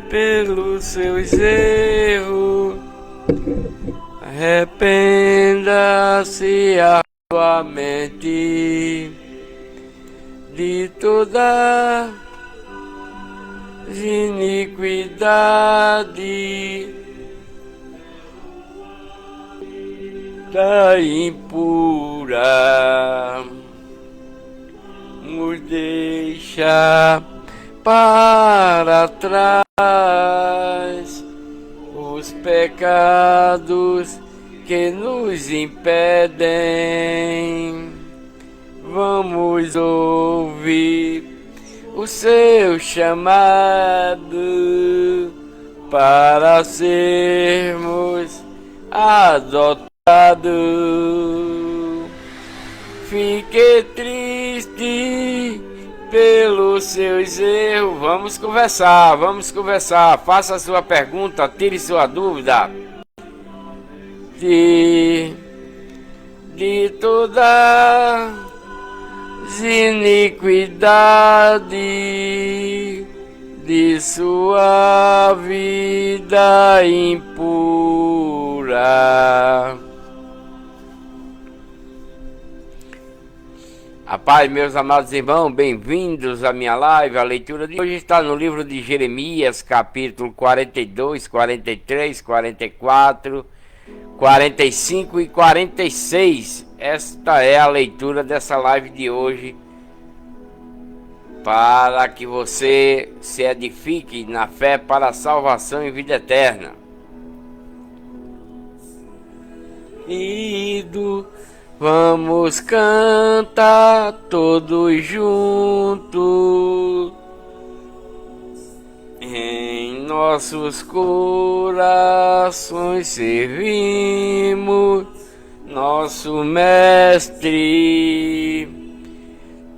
pelos seus erros. Arrependa-se a sua mente de toda iniquidade, da impura, nos deixa para trás os pecados que nos impedem. Vamos ouvir o seu chamado para sermos adotados. Fique triste pelos seus erros. Vamos conversar. Faça a sua pergunta, tire sua dúvida. De toda iniquidade de sua vida impura. A paz, meus amados irmãos, bem-vindos à minha live. A leitura de hoje está no livro de Jeremias, capítulo 42, 43, 44, 45 e 46. Esta é a leitura dessa live de hoje, para que você se edifique na fé para a salvação e vida eterna. Vamos cantar todos juntos, em nossos corações servimos nosso Mestre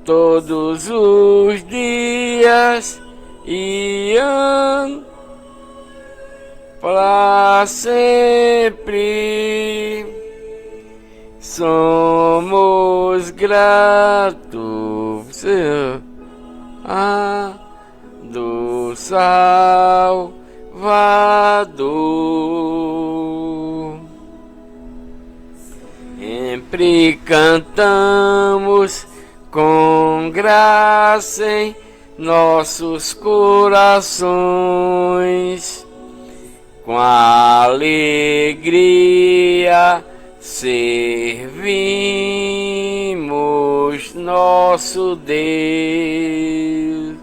todos os dias e anos para sempre. Somos gratos do Salvador. Sempre cantamos com graça em nossos corações, com alegria servimos nosso Deus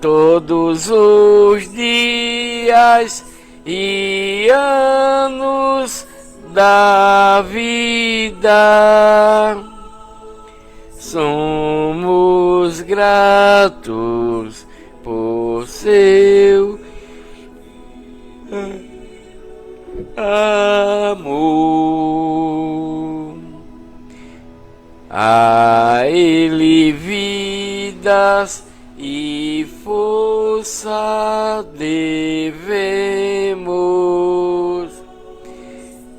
todos os dias e anos da vida. Somos gratos por seu amor. A Ele vidas e força devemos,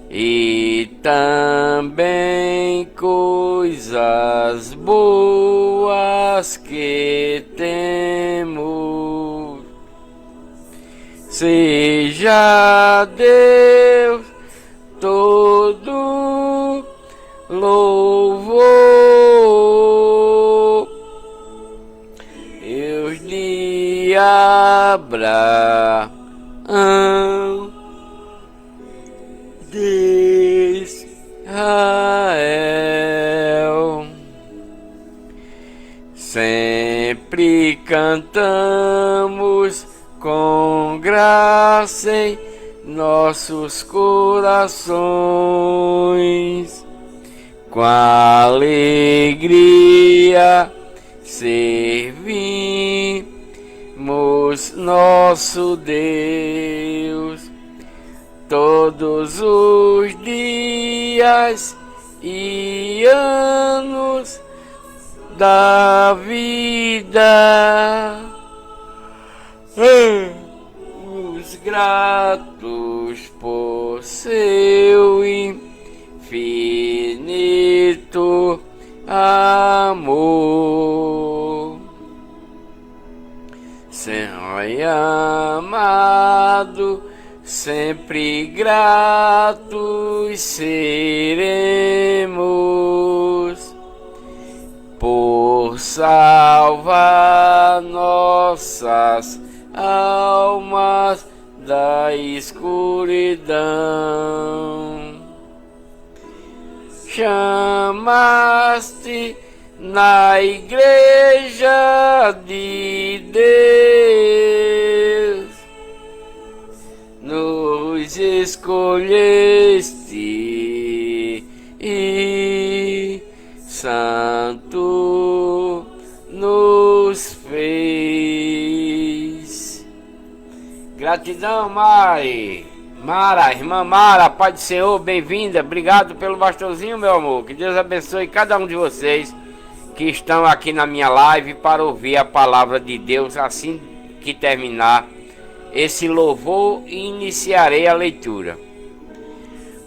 e também coisas boas que temos. Seja Deus todo louvor, Deus de Abraão, de Israel. Sempre cantamos com graça em nossos corações, com alegria servimos nosso Deus todos os dias e anos da vida. Os gratos por seu infinito amor. Senhor, amado, sempre gratos seremos por salvar nossas almas da escuridão. Chamaste na igreja de Deus, nos escolheste e santo nos fez. Gratidão, Mari. Mara, irmã Mara, Pai do Senhor, bem-vinda. Obrigado pelo bastãozinho, meu amor. Que Deus abençoe cada um de vocês que estão aqui na minha live para ouvir a palavra de Deus. Assim que terminar esse louvor, iniciarei a leitura.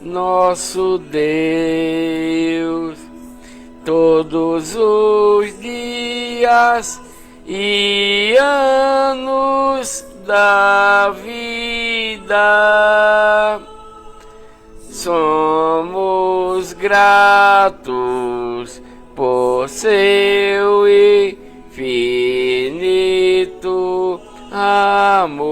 Nosso Deus, todos os dias e anos da vida, somos gratos por seu infinito amor.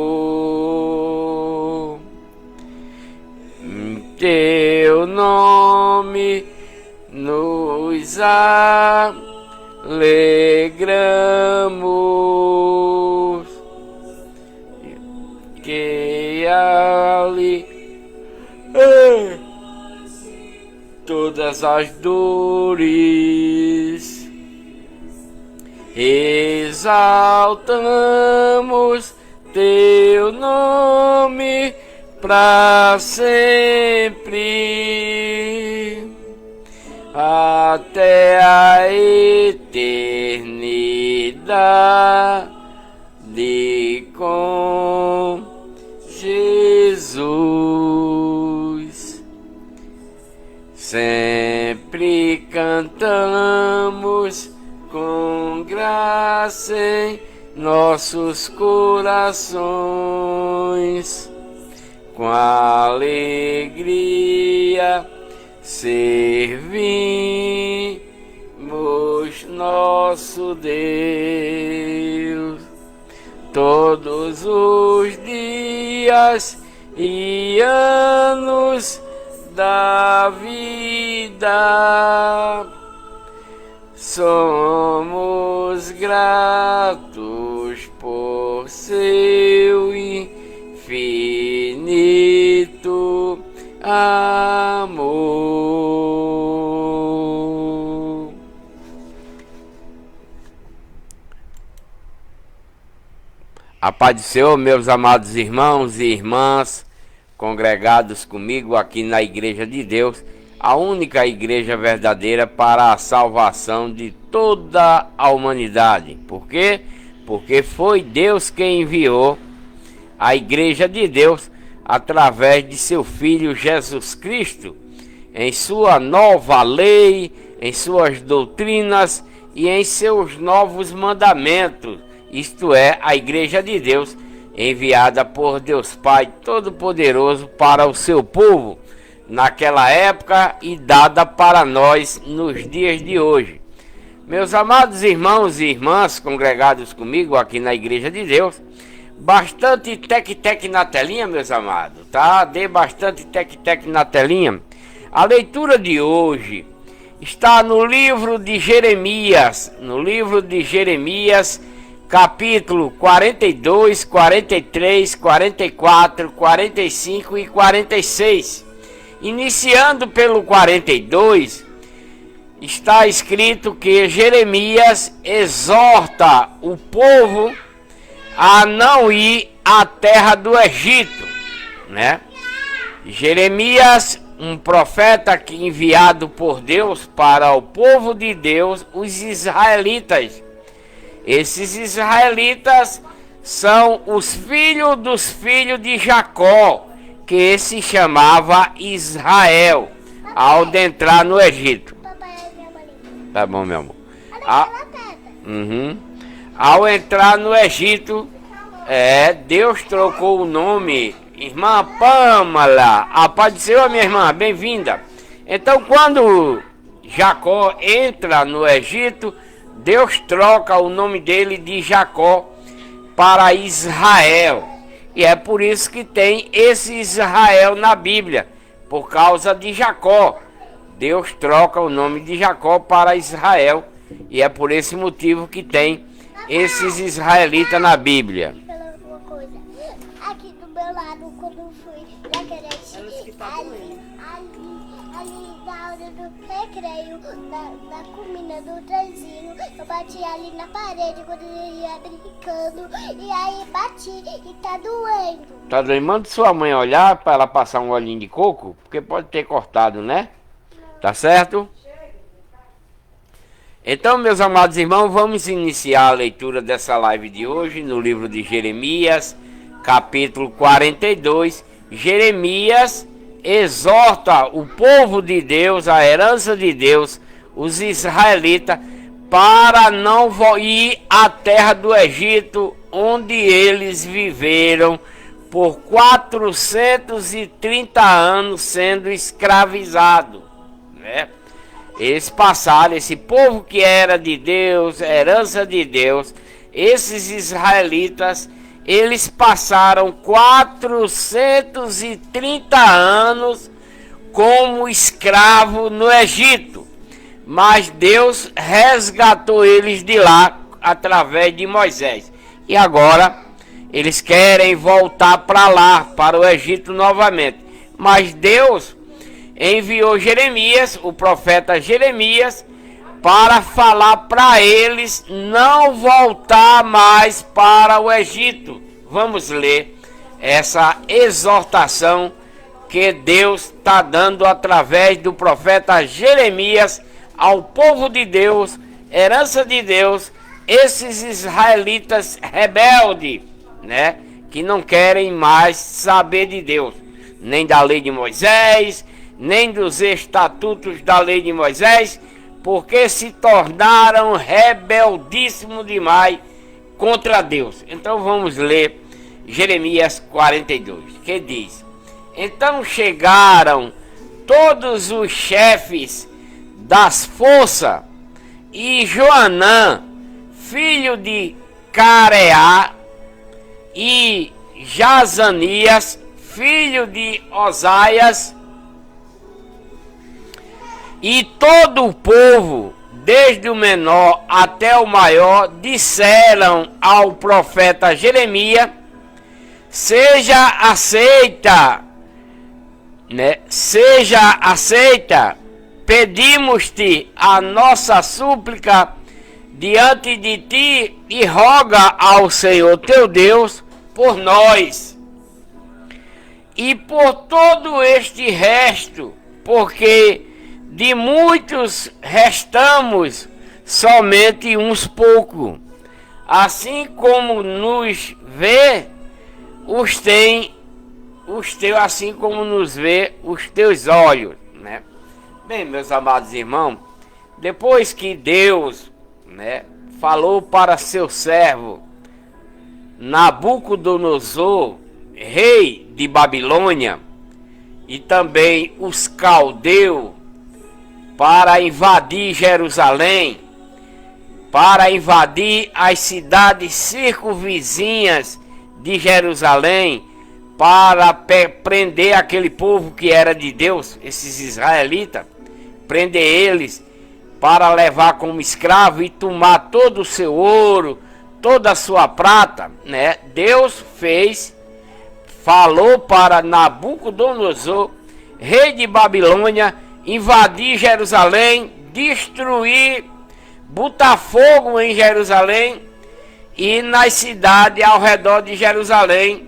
Em teu nome nos alegramos, que ali todas as dores exaltamos teu nome para sempre, até a eternidade com Jesus. Sempre cantamos com graça em nossos corações, com alegria servimos nosso Deus todos os dias e anos da vida. Somos gratos por seu infinito amor. A paz do Senhor, meus amados irmãos e irmãs, congregados comigo aqui na Igreja de Deus, a única igreja verdadeira para a salvação de toda a humanidade. Por quê? Porque foi Deus quem enviou a Igreja de Deus através de seu Filho Jesus Cristo, em sua nova lei, em suas doutrinas e em seus novos mandamentos, isto é, a Igreja de Deus, enviada por Deus Pai Todo-Poderoso para o seu povo naquela época e dada para nós nos dias de hoje. Meus amados irmãos e irmãs congregados comigo aqui na Igreja de Deus, bastante tec-tec na telinha, meus amados, tá? Dê bastante tec-tec na telinha. A leitura de hoje está no livro de Jeremias, capítulo 42, 43, 44, 45 e 46. Iniciando pelo 42, está escrito que Jeremias exorta o povo a não ir à terra do Egito, né? Jeremias, um profeta que enviado por Deus para o povo de Deus, os israelitas. Esses israelitas são os filhos dos filhos de Jacó, que se chamava Israel, ao entrar no Egito. Tá bom, meu amor. Ao entrar no Egito, Deus trocou o nome. Irmã Pâmela, a paz do Senhor, minha irmã, bem-vinda. Então, quando Jacó entra no Egito, Deus troca o nome dele de Jacó para Israel. E é por isso que tem esse Israel na Bíblia, por causa de Jacó. Deus troca o nome de Jacó para Israel, e é por esse motivo que tem esses israelitas na Bíblia. Aqui do meu lado, quando eu fui na creche, ali na hora do recreio, na comida do trenzinho, eu bati ali na parede quando ele ia brincando, e aí bati e tá doendo. Tá doendo? Manda sua mãe olhar para ela passar um olhinho de coco, porque pode ter cortado, né? Tá certo? Então, meus amados irmãos, vamos iniciar a leitura dessa live de hoje no livro de Jeremias, capítulo 42. Jeremias exorta o povo de Deus, a herança de Deus, os israelitas, para não ir à terra do Egito, onde eles viveram por 430 anos sendo escravizados, né? Eles passaram, esse povo que era de Deus, herança de Deus, esses israelitas, eles passaram 430 anos como escravo no Egito. Mas Deus resgatou eles de lá através de Moisés. E agora eles querem voltar para lá, para o Egito novamente. Mas Deus enviou Jeremias, o profeta Jeremias, para falar para eles não voltar mais para o Egito. Vamos ler essa exortação que Deus está dando através do profeta Jeremias ao povo de Deus, herança de Deus, esses israelitas rebeldes, né, que não querem mais saber de Deus, nem da lei de Moisés, nem dos estatutos da lei de Moisés, porque se tornaram rebeldíssimos demais contra Deus. Então vamos ler Jeremias 42, que diz: Então chegaram todos os chefes das forças, e Joanã, filho de Careá, e Jazanias, filho de Osaias, e todo o povo, desde o menor até o maior, disseram ao profeta Jeremias: Seja aceita, pedimos-te a nossa súplica diante de ti e roga ao Senhor teu Deus por nós e por todo este resto, porque de muitos restamos somente uns poucos, assim como nos vê assim como nos vê os teus olhos, né? Bem, meus amados irmãos, depois que Deus, né, falou para seu servo Nabucodonosor, rei de Babilônia, e também os caldeus, para invadir Jerusalém, para invadir as cidades circunvizinhas de Jerusalém, para prender aquele povo que era de Deus, esses israelitas, prender eles para levar como escravo e tomar todo o seu ouro, toda a sua prata, né? Deus falou para Nabucodonosor, rei de Babilônia, invadir Jerusalém, destruir, botar fogo em Jerusalém e nas cidades ao redor de Jerusalém,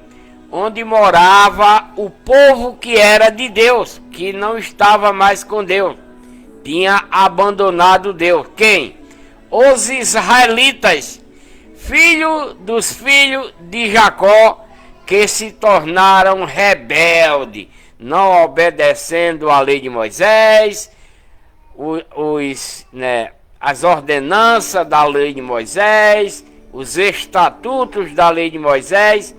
onde morava o povo que era de Deus, que não estava mais com Deus, tinha abandonado Deus. Quem? Os israelitas, dos filhos de Jacó, que se tornaram rebeldes, não obedecendo à lei de Moisés, as ordenanças da lei de Moisés, os estatutos da lei de Moisés,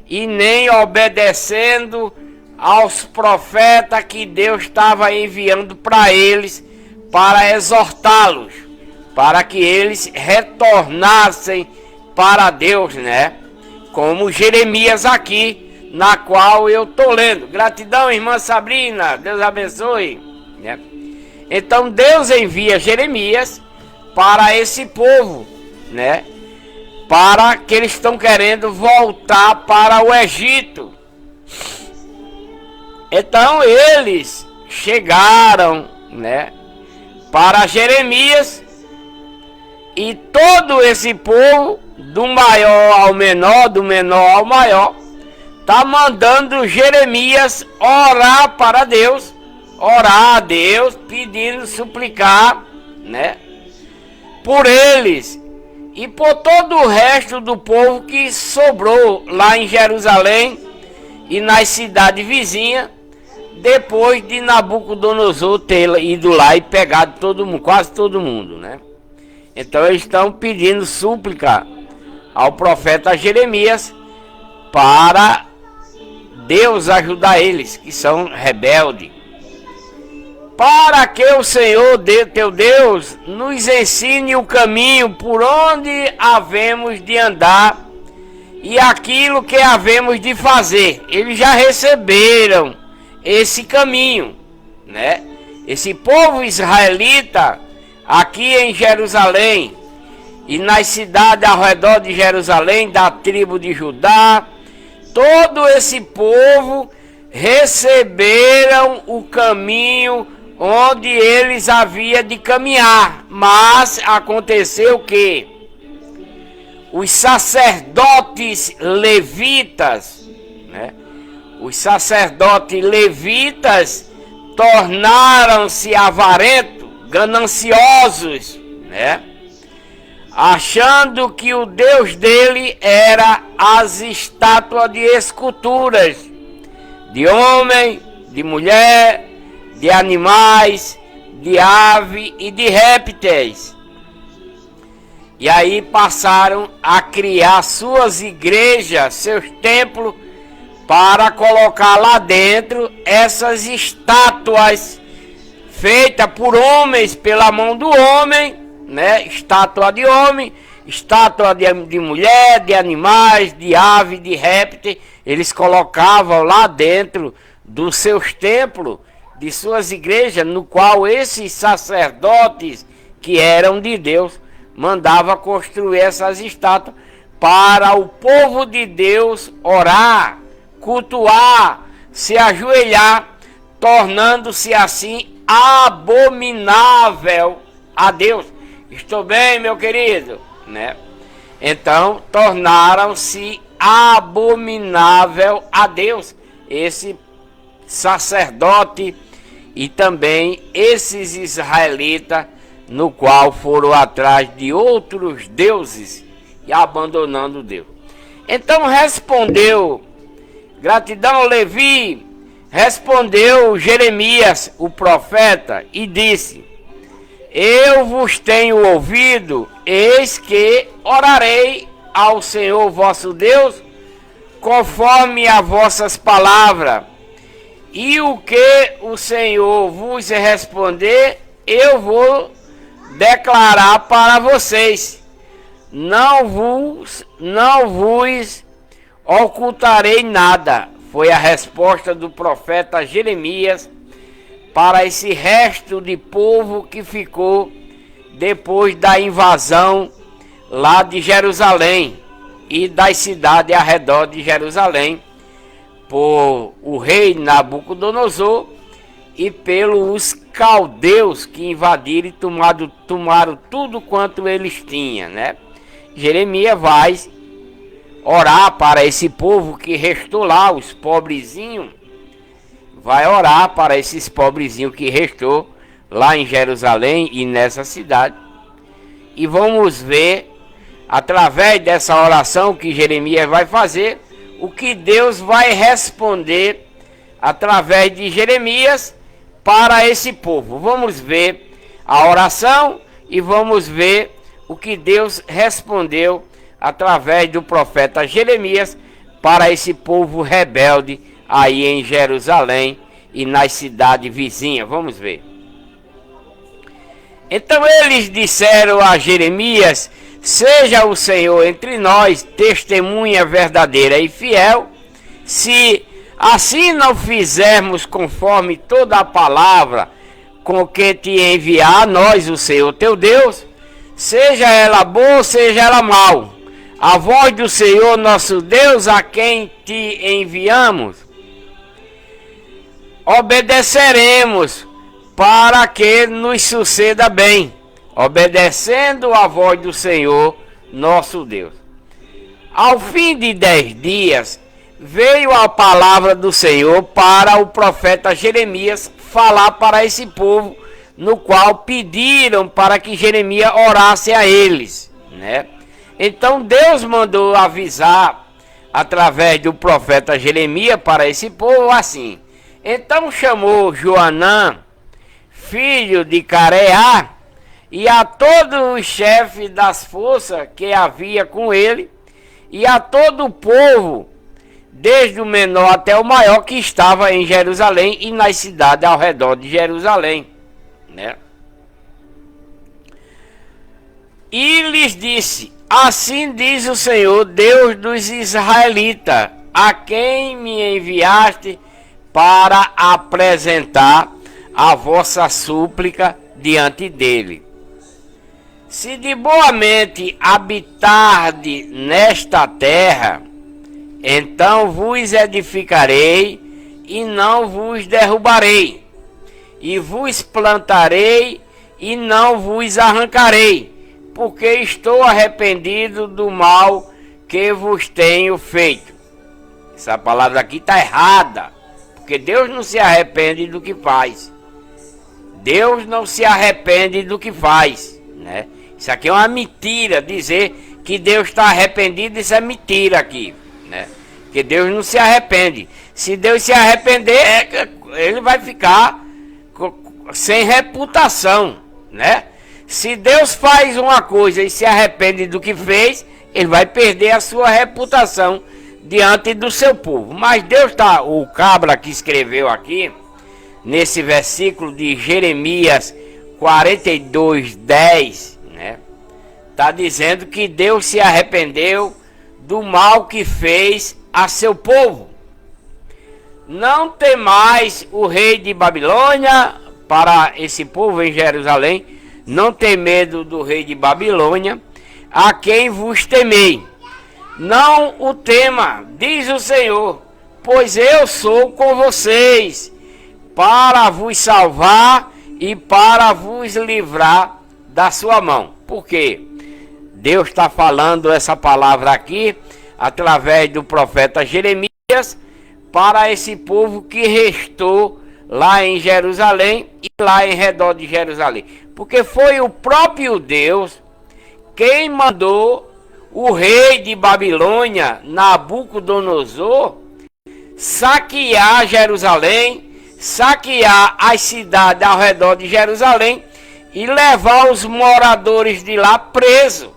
e nem obedecendo aos profetas que Deus estava enviando para eles, para exortá-los, para que eles retornassem para Deus, né? Como Jeremias aqui, na qual eu estou lendo. Gratidão, irmã Sabrina, Deus abençoe, né? Então Deus envia Jeremias para esse povo, né? Para que eles estão querendo voltar para o Egito. Então eles chegaram, né, para Jeremias, e todo esse povo, do maior ao menor, do menor ao maior, tá mandando Jeremias orar para Deus, orar a Deus, pedindo, suplicar, né, por eles e por todo o resto do povo que sobrou lá em Jerusalém e nas cidades vizinhas, depois de Nabucodonosor ter ido lá e pegado todo mundo, quase todo mundo, né? Então eles estão pedindo súplica ao profeta Jeremias para Deus ajudar eles, que são rebeldes, para que o Senhor, teu Deus, nos ensine o caminho por onde havemos de andar e aquilo que havemos de fazer. Eles já receberam esse caminho, né? Esse povo israelita aqui em Jerusalém e nas cidades ao redor de Jerusalém, da tribo de Judá, todo esse povo receberam o caminho onde eles haviam de caminhar. Mas aconteceu que os sacerdotes levitas, né? Os sacerdotes levitas tornaram-se avarentos, gananciosos, né? Achando que o Deus dele era as estátuas de esculturas, de homem, de mulher, de animais, de ave e de répteis. E aí passaram a criar suas igrejas, seus templos, para colocar lá dentro essas estátuas feitas por homens, pela mão do homem, né? Estátua de homem, estátua de mulher, de animais, de ave, de répteis. Eles colocavam lá dentro dos seus templos, de suas igrejas, no qual esses sacerdotes que eram de Deus mandavam construir essas estátuas para o povo de Deus orar, cultuar, se ajoelhar, tornando-se assim abominável a Deus. Estou bem, meu querido, né? Então tornaram-se abominável a Deus esse sacerdote e também esses israelitas, no qual foram atrás de outros deuses e abandonando Deus. Então respondeu, gratidão, Levi, respondeu Jeremias, o profeta, e disse: eu vos tenho ouvido, eis que orarei ao Senhor vosso Deus, conforme as vossas palavras, e o que o Senhor vos responder, eu vou declarar para vocês. Não vos ocultarei nada. Foi a resposta do profeta Jeremias para esse resto de povo que ficou depois da invasão lá de Jerusalém e das cidades ao redor de Jerusalém por o rei Nabucodonosor e pelos caldeus que invadiram e tomaram tudo quanto eles tinham, né? Jeremias vai orar para esse povo que restou lá, os pobrezinhos. Vai orar para esses pobrezinhos que restou lá em Jerusalém e nessa cidade. E vamos ver, através dessa oração que Jeremias vai fazer, o que Deus vai responder através de Jeremias para esse povo. Vamos ver a oração e vamos ver o que Deus respondeu através do profeta Jeremias, para esse povo rebelde aí em Jerusalém e nas cidades vizinhas. Vamos ver. Então eles disseram a Jeremias: seja o Senhor entre nós testemunha verdadeira e fiel, se assim não fizermos conforme toda a palavra com que te enviar a nós o Senhor teu Deus, seja ela boa, seja ela mal, a voz do Senhor nosso Deus, a quem te enviamos, obedeceremos, para que nos suceda bem, obedecendo a voz do Senhor nosso Deus. Ao fim de 10 dias, veio a palavra do Senhor para o profeta Jeremias falar para esse povo, no qual pediram para que Jeremias orasse a eles, né? Então Deus mandou avisar através do profeta Jeremias para esse povo assim: então chamou Joanã, filho de Careá, e a todos os chefes das forças que havia com ele, e a todo o povo, desde o menor até o maior, que estava em Jerusalém e nas cidades ao redor de Jerusalém, né? E lhes disse: assim diz o Senhor, Deus dos israelitas, a quem me enviaste para apresentar a vossa súplica diante dele. Se de boa mente habitarde nesta terra, então vos edificarei e não vos derrubarei, e vos plantarei e não vos arrancarei, porque estou arrependido do mal que vos tenho feito. Essa palavra aqui está errada, porque Deus não se arrepende do que faz. Deus não se arrepende do que faz, né? Isso aqui é uma mentira, dizer que Deus está arrependido, isso é mentira aqui, né? Porque Deus não se arrepende. Se Deus se arrepender, ele vai ficar sem reputação, né? Se Deus faz uma coisa e se arrepende do que fez, ele vai perder a sua reputação diante do seu povo. Mas Deus está, o cabra que escreveu aqui, nesse versículo de Jeremias 42:10, né? Está dizendo que Deus se arrependeu do mal que fez a seu povo. Não temais o rei de Babilônia, para esse povo em Jerusalém, não tem medo do rei de Babilônia, a quem vos temei. Não o tema, diz o Senhor, pois eu sou com vocês, para vos salvar e para vos livrar da sua mão. Por quê? Deus está falando essa palavra aqui, através do profeta Jeremias, para esse povo que restou lá em Jerusalém e lá em redor de Jerusalém. Porque foi o próprio Deus quem mandou o rei de Babilônia, Nabucodonosor, saquear Jerusalém, saquear as cidades ao redor de Jerusalém e levar os moradores de lá presos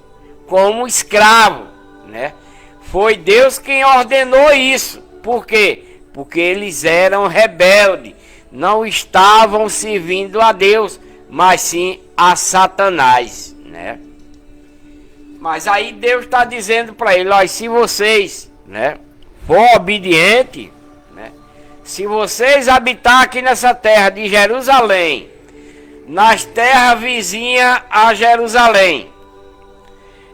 como escravos, né? Foi Deus quem ordenou isso. Por quê? Porque eles eram rebeldes, não estavam servindo a Deus, mas sim a Satanás, né? Mas aí Deus está dizendo para ele: olha, se vocês, né, for obediente, né, se vocês habitar aqui nessa terra de Jerusalém, nas terras vizinhas a Jerusalém,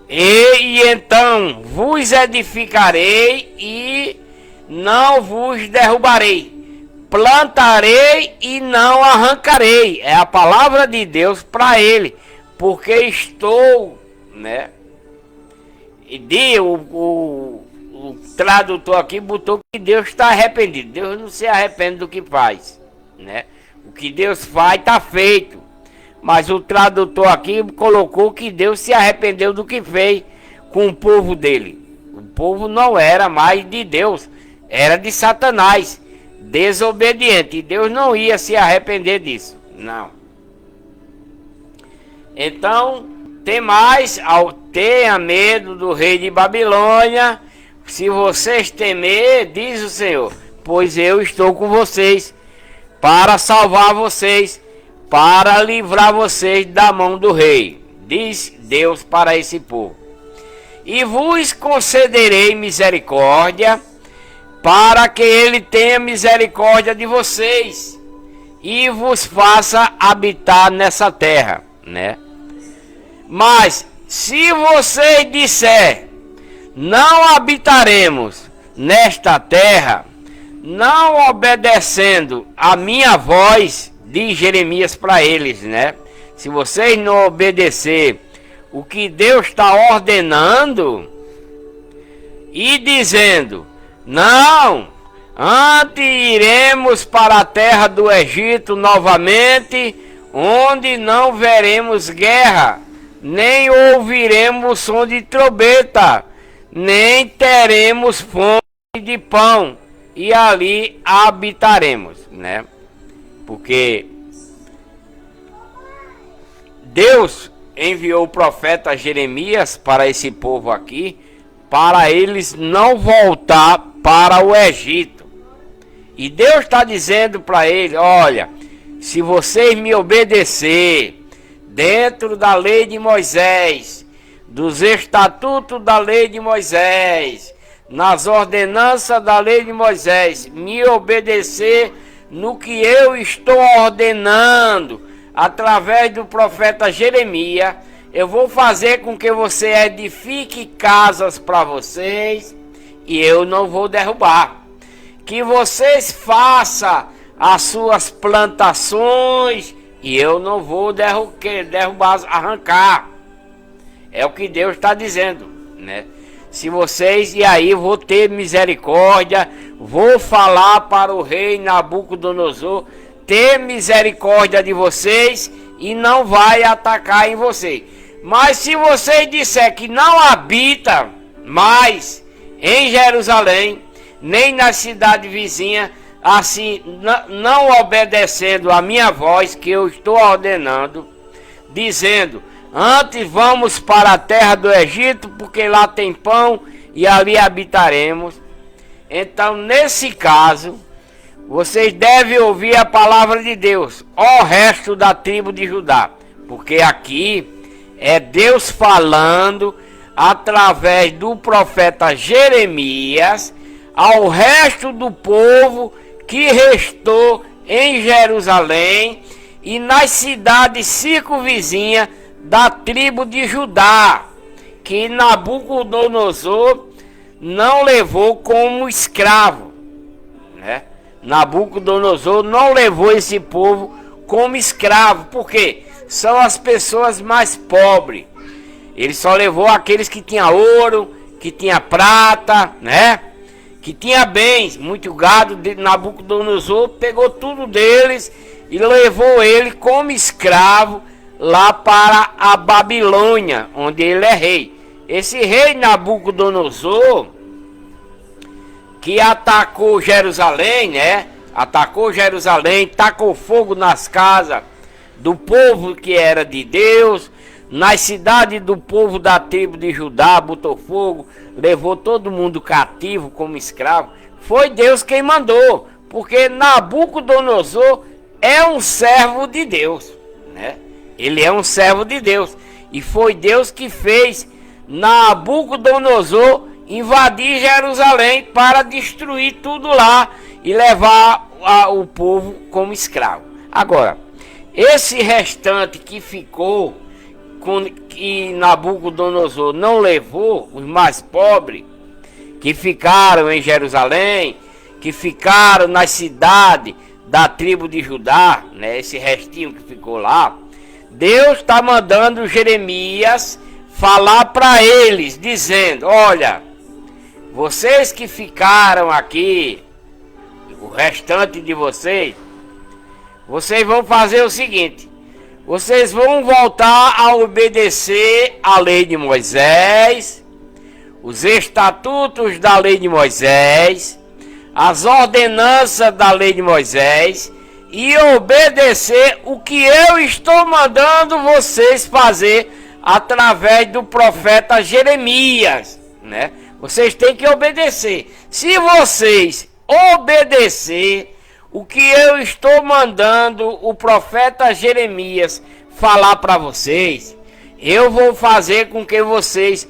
e então vos edificarei e não vos derrubarei, plantarei e não arrancarei. É a palavra de Deus para ele, porque estou, né? E o tradutor aqui botou que Deus está arrependido. Deus não se arrepende do que faz, né? O que Deus faz está feito. Mas o tradutor aqui colocou que Deus se arrependeu do que fez com o povo dele. O povo não era mais de Deus, era de Satanás, desobediente. E Deus não ia se arrepender disso, não. Então, tenha medo do rei de Babilônia. Se vocês temer, diz o Senhor, pois eu estou com vocês para salvar vocês, para livrar vocês da mão do rei, diz Deus para esse povo. E vos concederei misericórdia, para que ele tenha misericórdia de vocês e vos faça habitar nessa terra, né? Mas se vocês disser, não habitaremos nesta terra, não obedecendo a minha voz, diz Jeremias para eles, né? Se vocês não obedecer o que Deus está ordenando e dizendo, não, antes iremos para a terra do Egito novamente, onde não veremos guerra, nem ouviremos som de trombeta, nem teremos fome de pão, e ali habitaremos, né? Porque Deus enviou o profeta Jeremias para esse povo aqui, para eles não voltar para o Egito. E Deus está dizendo para eles, olha, se vocês me obedecer dentro da lei de Moisés, dos estatutos da lei de Moisés, nas ordenanças da lei de Moisés, me obedecer no que eu estou ordenando, através do profeta Jeremias, eu vou fazer com que você edifique casas para vocês e eu não vou derrubar. Que vocês façam as suas plantações e eu não vou derrubar, arrancar. É o que Deus está dizendo, né? Se vocês, e aí vou ter misericórdia, vou falar para o rei Nabucodonosor ter misericórdia de vocês e não vai atacar em vocês. Mas se vocês disser que não habita mais em Jerusalém, nem na cidade vizinha, assim, não obedecendo a minha voz que eu estou ordenando, dizendo, antes vamos para a terra do Egito, porque lá tem pão e ali habitaremos. Então, nesse caso, vocês devem ouvir a palavra de Deus, ó resto da tribo de Judá, porque aqui é Deus falando através do profeta Jeremias ao resto do povo que restou em Jerusalém e nas cidades circunvizinhas da tribo de Judá, que Nabucodonosor não levou como escravo, né? Nabucodonosor não levou esse povo como escravo, porque são as pessoas mais pobres. Ele só levou aqueles que tinham ouro, que tinham prata, né? Que tinha bens, muito gado. De Nabucodonosor pegou tudo deles e levou ele como escravo lá para a Babilônia, onde ele é rei. Esse rei Nabucodonosor, que atacou Jerusalém, né? Atacou Jerusalém, tacou fogo nas casas do povo que era de Deus, nas cidades do povo da tribo de Judá, botou fogo, levou todo mundo cativo como escravo. Foi Deus quem mandou, porque Nabucodonosor é um servo de Deus, né? Ele é um servo de Deus, e foi Deus que fez Nabucodonosor invadir Jerusalém para destruir tudo lá e levar o povo como escravo. Agora, esse restante que ficou, que Nabucodonosor não levou, os mais pobres, que ficaram em Jerusalém, que ficaram na cidade da tribo de Judá, né, esse restinho que ficou lá, Deus está mandando Jeremias falar para eles, dizendo, olha, vocês que ficaram aqui, o restante de vocês, vocês vão fazer o seguinte, vocês vão voltar a obedecer a lei de Moisés, os estatutos da lei de Moisés, as ordenanças da lei de Moisés e obedecer o que eu estou mandando vocês fazer através do profeta Jeremias, né? Vocês têm que obedecer. Se vocês obedecer o que eu estou mandando o profeta Jeremias falar para vocês, eu vou fazer com que vocês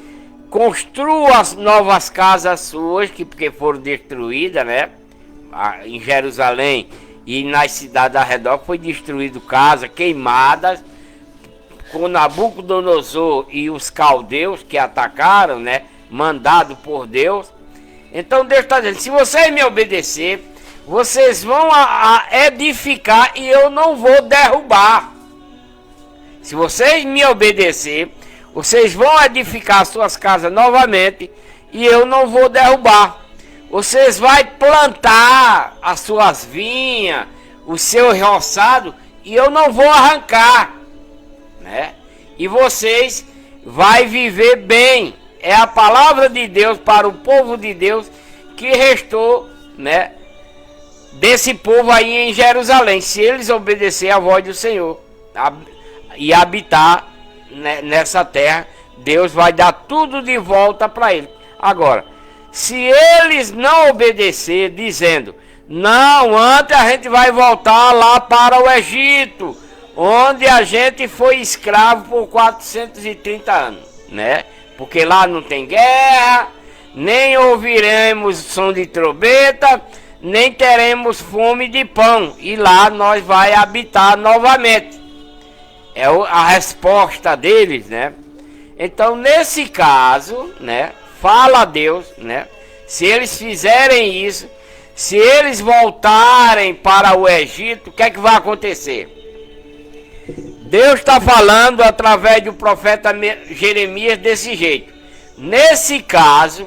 construam as novas casas suas, porque foram destruídas, né? Em Jerusalém e nas cidades ao redor foi destruído casas queimadas com Nabucodonosor e os caldeus que atacaram, né? Mandado por Deus. Então Deus está dizendo: se vocês me obedecer, vocês vão a edificar e eu não vou derrubar. Se vocês me obedecer, vocês vão edificar suas casas novamente e eu não vou derrubar. Vocês vão plantar as suas vinhas, o seu roçado, e eu não vou arrancar, né? E vocês vão viver bem. É a palavra de Deus para o povo de Deus que restou, né, desse povo aí em Jerusalém. Se eles obedecerem à voz do Senhor e habitar, né, nessa terra, Deus vai dar tudo de volta para eles. Agora, se eles não obedecer, dizendo: não, antes a gente vai voltar lá para o Egito, onde a gente foi escravo por 430 anos, né? Porque lá não tem guerra, nem ouviremos som de trombeta, nem teremos fome de pão, e lá nós vai habitar novamente. É a resposta deles, né? Então, nesse caso, né, fala a Deus, né? Se eles fizerem isso, se eles voltarem para o Egito, o que é que vai acontecer? Deus está falando através do profeta Jeremias desse jeito: nesse caso,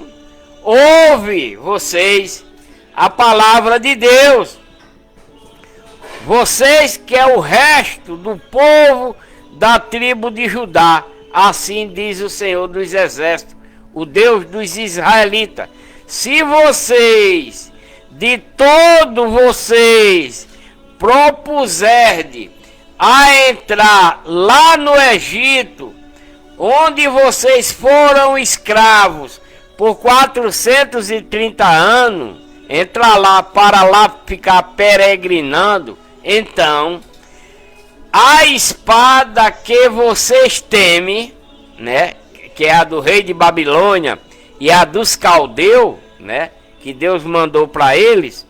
ouve vocês a palavra de Deus. Vocês que é o resto do povo da tribo de Judá, assim diz o Senhor dos Exércitos, o Deus dos israelitas: se vocês, de todo vocês, propuserem a entrar lá no Egito, onde vocês foram escravos por 430 anos, entrar lá para lá ficar peregrinando, então a espada que vocês temem, né, que é a do rei de Babilônia e a dos caldeus, né, que Deus mandou para eles,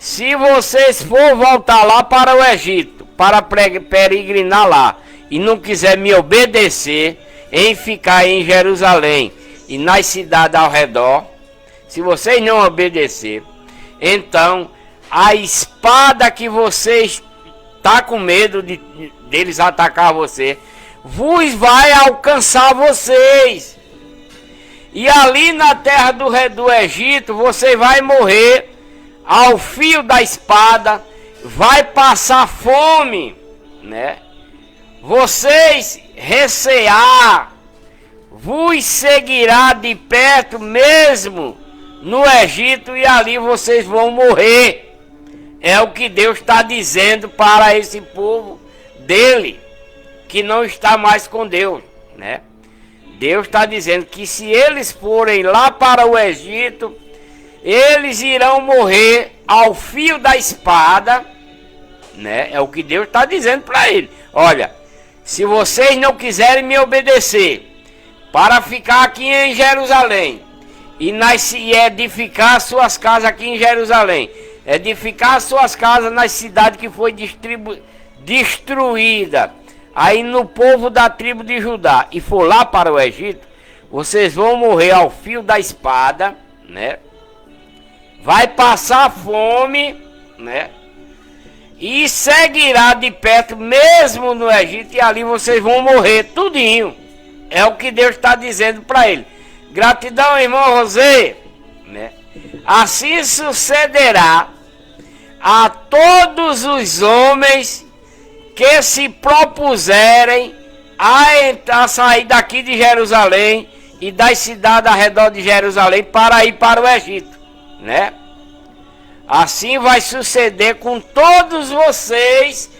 se vocês for voltar lá para o Egito, para peregrinar lá, e não quiser me obedecer em ficar em Jerusalém e nas cidades ao redor, se vocês não obedecer, então a espada que vocês tá com medo deles atacar você, vos vai alcançar vocês. E ali na terra do Egito, você vai morrer ao fio da espada, vai passar fome, né? Vocês recear, vos seguirá de perto mesmo no Egito, e ali vocês vão morrer. É o que Deus está dizendo para esse povo dele, que não está mais com Deus, né? Deus está dizendo que se eles forem lá para o Egito, eles irão morrer ao fio da espada, né? É o que Deus está dizendo para ele. Olha, se vocês não quiserem me obedecer, para ficar aqui em Jerusalém e edificar suas casas aqui em Jerusalém, edificar suas casas nas cidades que foi destruída, aí no povo da tribo de Judá, e for lá para o Egito, vocês vão morrer ao fio da espada, né? Vai passar fome, né? E seguirá de perto mesmo no Egito, e ali vocês vão morrer tudinho. É o que Deus está dizendo para ele. Gratidão, irmão José, né? Assim sucederá a todos os homens que se propuserem a sair daqui de Jerusalém e das cidades ao redor de Jerusalém para ir para o Egito, né? Assim vai suceder com todos vocês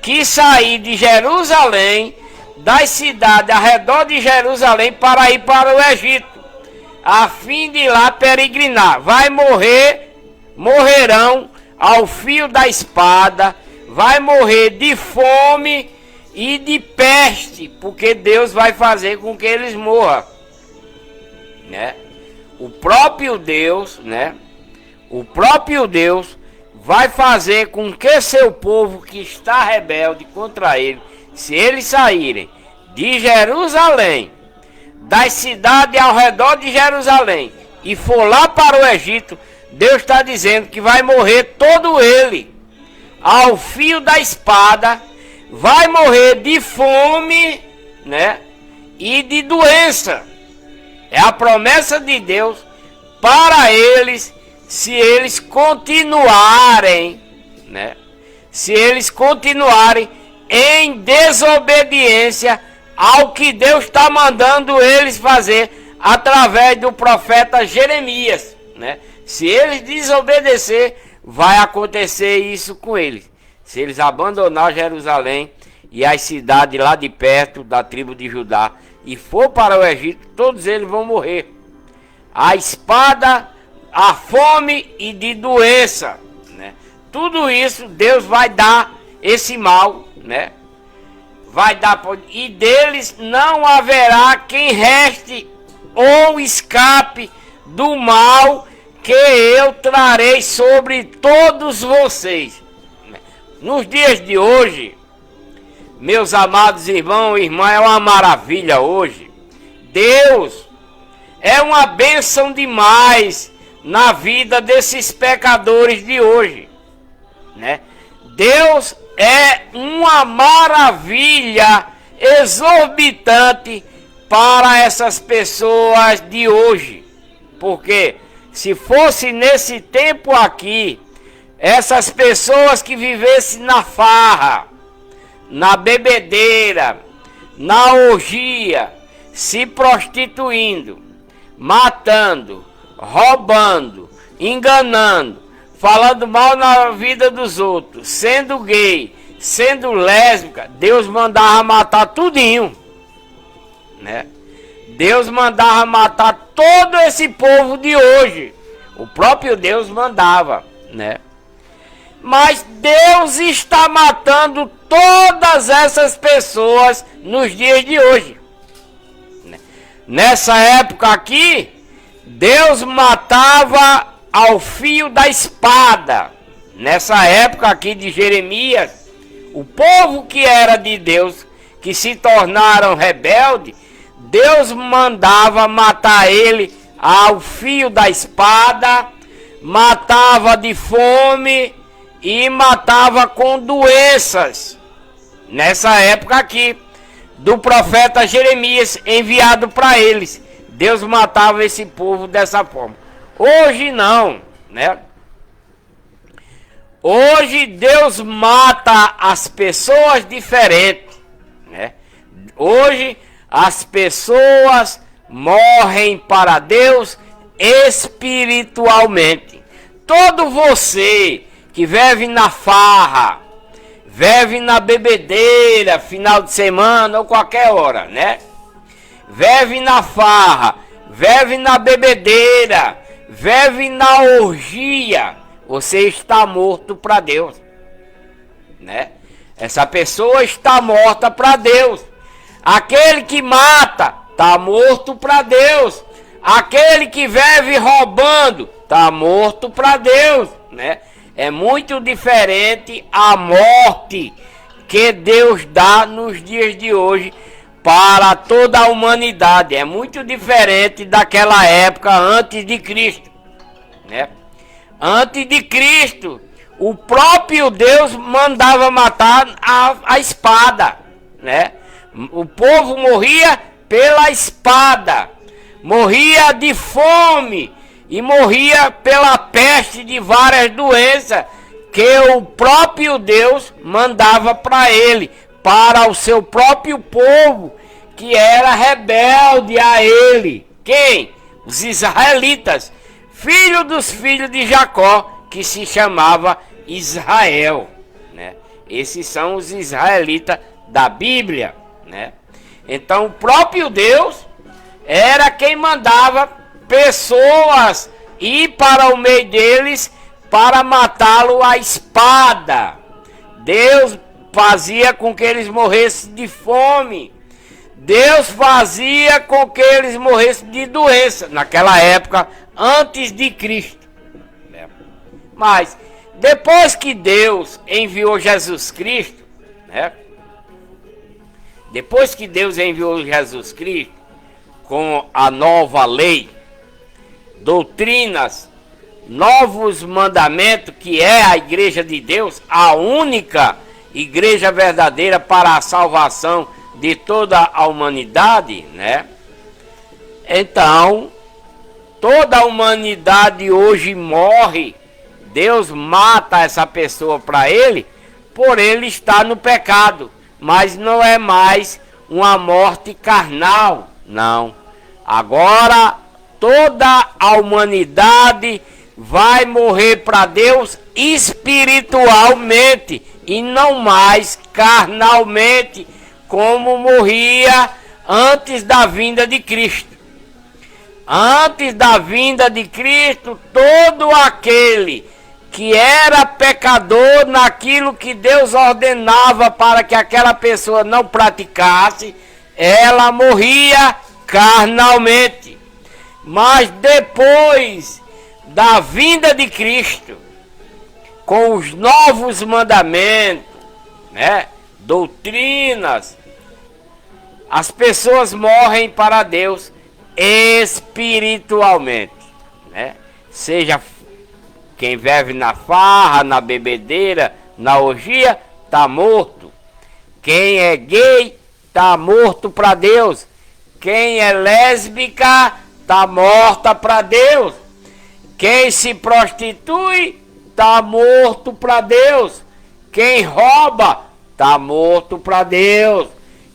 que sair de Jerusalém das cidades ao redor de Jerusalém para ir para o Egito, a fim de lá peregrinar. Morrerão ao fio da espada, vai morrer de fome e de peste, porque Deus vai fazer com que eles morram, né? O próprio Deus, né? O próprio Deus vai fazer com que seu povo que está rebelde contra ele, se eles saírem de Jerusalém, das cidades ao redor de Jerusalém, e for lá para o Egito, Deus está dizendo que vai morrer todo ele ao fio da espada, vai morrer de fome, né? E de doença. É a promessa de Deus para eles, se eles continuarem, né? Se eles continuarem em desobediência ao que Deus está mandando eles fazer através do profeta Jeremias, né? Se eles desobedecer, vai acontecer isso com eles. Se eles abandonar Jerusalém e as cidades lá de perto da tribo de Judá e for para o Egito, todos eles vão morrer. A espada, a fome e de doença, né? Tudo isso Deus vai dar esse mal, né? Vai dar, e deles não haverá quem reste ou escape do mal que eu trarei sobre todos vocês. Nos dias de hoje, meus amados irmãos e irmãs, é uma maravilha hoje. Deus é uma bênção demais na vida desses pecadores de hoje, né? Deus é uma maravilha exorbitante para essas pessoas de hoje, porque se fosse nesse tempo aqui, essas pessoas que vivessem na farra, na bebedeira, na orgia, se prostituindo, matando, roubando, enganando, falando mal na vida dos outros, sendo gay, sendo lésbica, Deus mandava matar tudinho, né? Deus mandava matar todo esse povo de hoje. O próprio Deus mandava, né? Mas Deus está matando todas essas pessoas nos dias de hoje. Nessa época aqui, Deus matava ao fio da espada. Nessa época aqui de Jeremias, o povo que era de Deus, que se tornaram rebeldes, Deus mandava matar ele ao fio da espada, matava de fome e matava com doenças. Nessa época aqui, do profeta Jeremias enviado para eles, Deus matava esse povo dessa forma. Hoje não, né? Hoje Deus mata as pessoas diferentes, né? Hoje as pessoas morrem para Deus espiritualmente. Todo você que vive na farra, vive na bebedeira, final de semana ou qualquer hora, né? Vive na farra, vive na bebedeira, vive na orgia, você está morto para Deus, né? Essa pessoa está morta para Deus. Aquele que mata está morto para Deus. Aquele que vive roubando está morto para Deus, né? É muito diferente a morte que Deus dá nos dias de hoje para toda a humanidade. É muito diferente daquela época antes de Cristo, né? Antes de Cristo, o próprio Deus mandava matar a espada, né? O povo morria pela espada, morria de fome e morria pela peste de várias doenças que o próprio Deus mandava para ele, para o seu próprio povo que era rebelde a ele. Quem? Os israelitas, filho dos filhos de Jacó, que se chamava Israel, né? Esses são os israelitas da Bíblia, né? Então o próprio Deus era quem mandava pessoas ir para o meio deles para matá-lo à espada. Deus fazia com que eles morressem de fome. Deus fazia com que eles morressem de doença, naquela época, antes de Cristo. Mas, depois que Deus enviou Jesus Cristo, né? Depois que Deus enviou Jesus Cristo, com a nova lei, doutrinas, novos mandamentos, que é a igreja de Deus, a única igreja verdadeira para a salvação de toda a humanidade, né? Então, toda a humanidade hoje morre. Deus mata essa pessoa para ele, por ele estar no pecado. Mas não é mais uma morte carnal, não. Agora, toda a humanidade vai morrer para Deus espiritualmente e não mais carnalmente, como morria antes da vinda de Cristo. Antes da vinda de Cristo, todo aquele que era pecador naquilo que Deus ordenava para que aquela pessoa não praticasse, ela morria carnalmente. Mas depois da vinda de Cristo, com os novos mandamentos, né, doutrinas, as pessoas morrem para Deus espiritualmente, né? Seja quem vive na farra, na bebedeira, na orgia, está morto. Quem é gay, está morto para Deus. Quem é lésbica, está morta para Deus. Quem se prostitui, está morto para Deus. Quem rouba, está morto para Deus.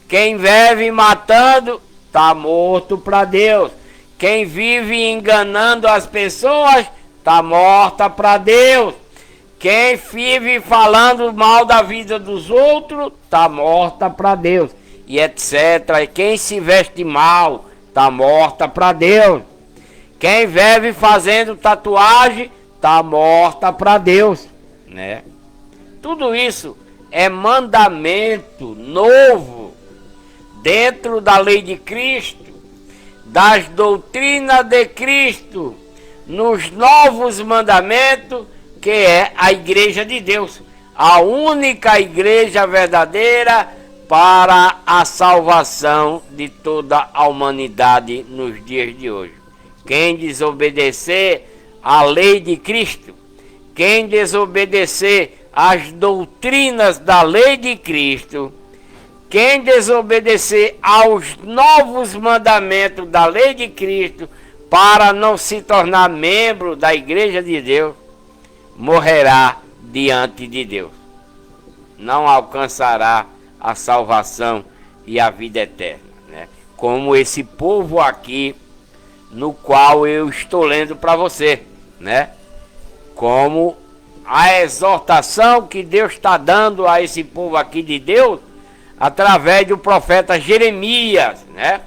Quem vive matando, está morto para Deus. Quem vive enganando as pessoas, está morta para Deus. Quem vive falando mal da vida dos outros, está morta para Deus. E etc. E quem se veste mal, está morta para Deus. Quem vive fazendo tatuagem, está morta para Deus, né? Tudo isso é mandamento novo dentro da lei de Cristo, das doutrinas de Cristo, nos novos mandamentos, que é a igreja de Deus, a única igreja verdadeira para a salvação de toda a humanidade nos dias de hoje. Quem desobedecer à lei de Cristo, quem desobedecer às doutrinas da lei de Cristo, quem desobedecer aos novos mandamentos da lei de Cristo, para não se tornar membro da igreja de Deus, morrerá diante de Deus. Não alcançará a salvação e a vida eterna, né? Como esse povo aqui, no qual eu estou lendo para você, né? Como a exortação que Deus está dando a esse povo aqui de Deus, através do profeta Jeremias, né?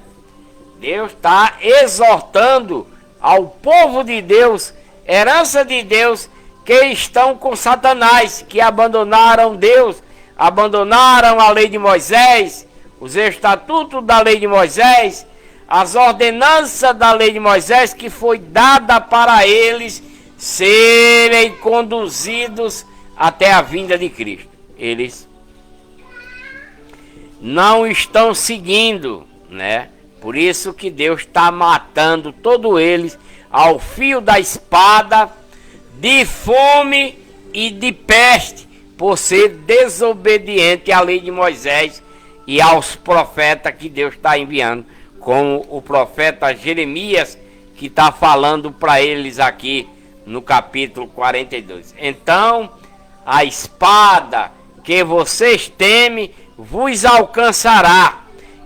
Deus está exortando ao povo de Deus, herança de Deus, que estão com Satanás, que abandonaram Deus, abandonaram a lei de Moisés, os estatutos da lei de Moisés, as ordenanças da lei de Moisés, que foi dada para eles serem conduzidos até a vinda de Cristo. Eles não estão seguindo, né? Por isso que Deus está matando todos eles ao fio da espada, de fome e de peste, por ser desobediente à lei de Moisés e aos profetas que Deus está enviando, como o profeta Jeremias, que está falando para eles aqui no capítulo 42. Então, a espada que vocês temem vos alcançará,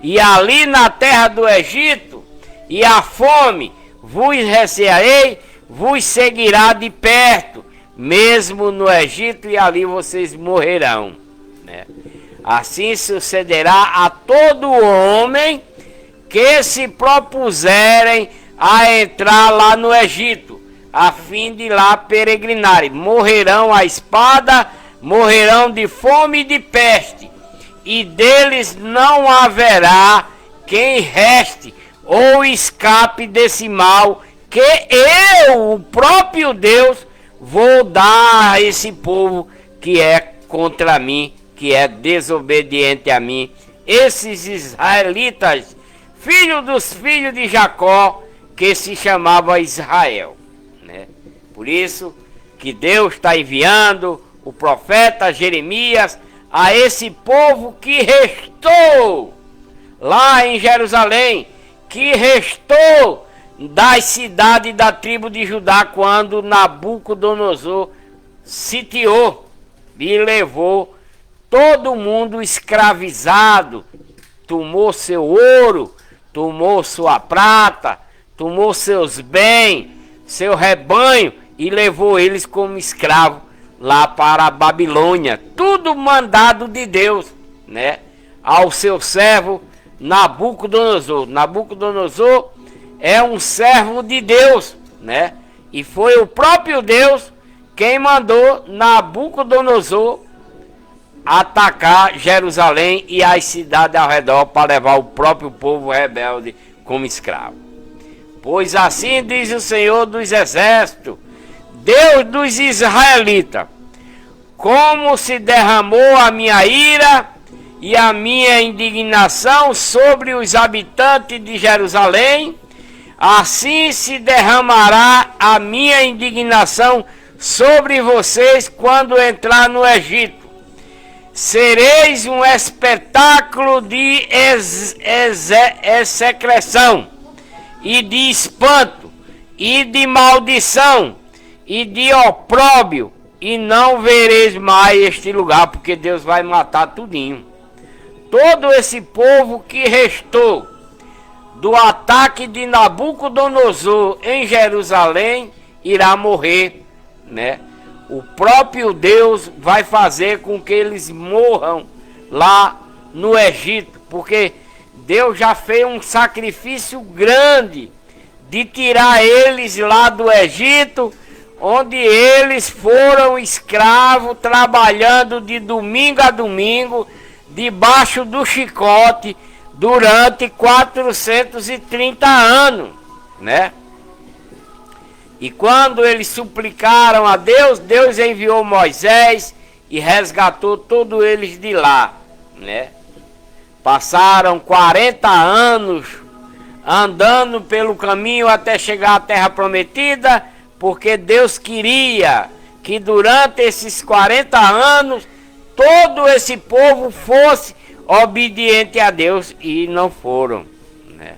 e ali na terra do Egito, e a fome vos recearei, vos seguirá de perto, mesmo no Egito, e ali vocês morrerão, né? Assim sucederá a todo homem que se propuserem a entrar lá no Egito, a fim de lá peregrinarem. Morrerão à espada, morrerão de fome e de peste, e deles não haverá quem reste ou escape desse mal que eu, o próprio Deus, vou dar a esse povo que é contra mim, que é desobediente a mim. Esses israelitas, filhos dos filhos de Jacó, que se chamava Israel, né? Por isso que Deus está enviando o profeta Jeremias a esse povo que restou lá em Jerusalém, que restou das cidades da tribo de Judá, quando Nabucodonosor sitiou e levou todo mundo escravizado, tomou seu ouro, tomou sua prata, tomou seus bens, seu rebanho, e levou eles como escravo lá para a Babilônia. Tudo mandado de Deus, né? Ao seu servo Nabucodonosor. Nabucodonosor é um servo de Deus, né? E foi o próprio Deus quem mandou Nabucodonosor atacar Jerusalém e as cidades ao redor para levar o próprio povo rebelde como escravo. Pois assim diz o Senhor dos Exércitos, Deus dos israelitas: como se derramou a minha ira e a minha indignação sobre os habitantes de Jerusalém, assim se derramará a minha indignação sobre vocês quando entrar no Egito. Sereis um espetáculo de execração, e de espanto, e de maldição, e de opróbrio, e não vereis mais este lugar, porque Deus vai matar tudinho. Todo esse povo que restou do ataque de Nabucodonosor em Jerusalém irá morrer, né? O próprio Deus vai fazer com que eles morram lá no Egito, porque Deus já fez um sacrifício grande de tirar eles lá do Egito, onde eles foram escravos, trabalhando de domingo a domingo, debaixo do chicote, durante 430 anos, né? E quando eles suplicaram a Deus, Deus enviou Moisés e resgatou todos eles de lá, né? Passaram 40 anos andando pelo caminho até chegar à terra prometida, porque Deus queria que durante esses 40 anos todo esse povo fosse obediente a Deus, e não foram, né?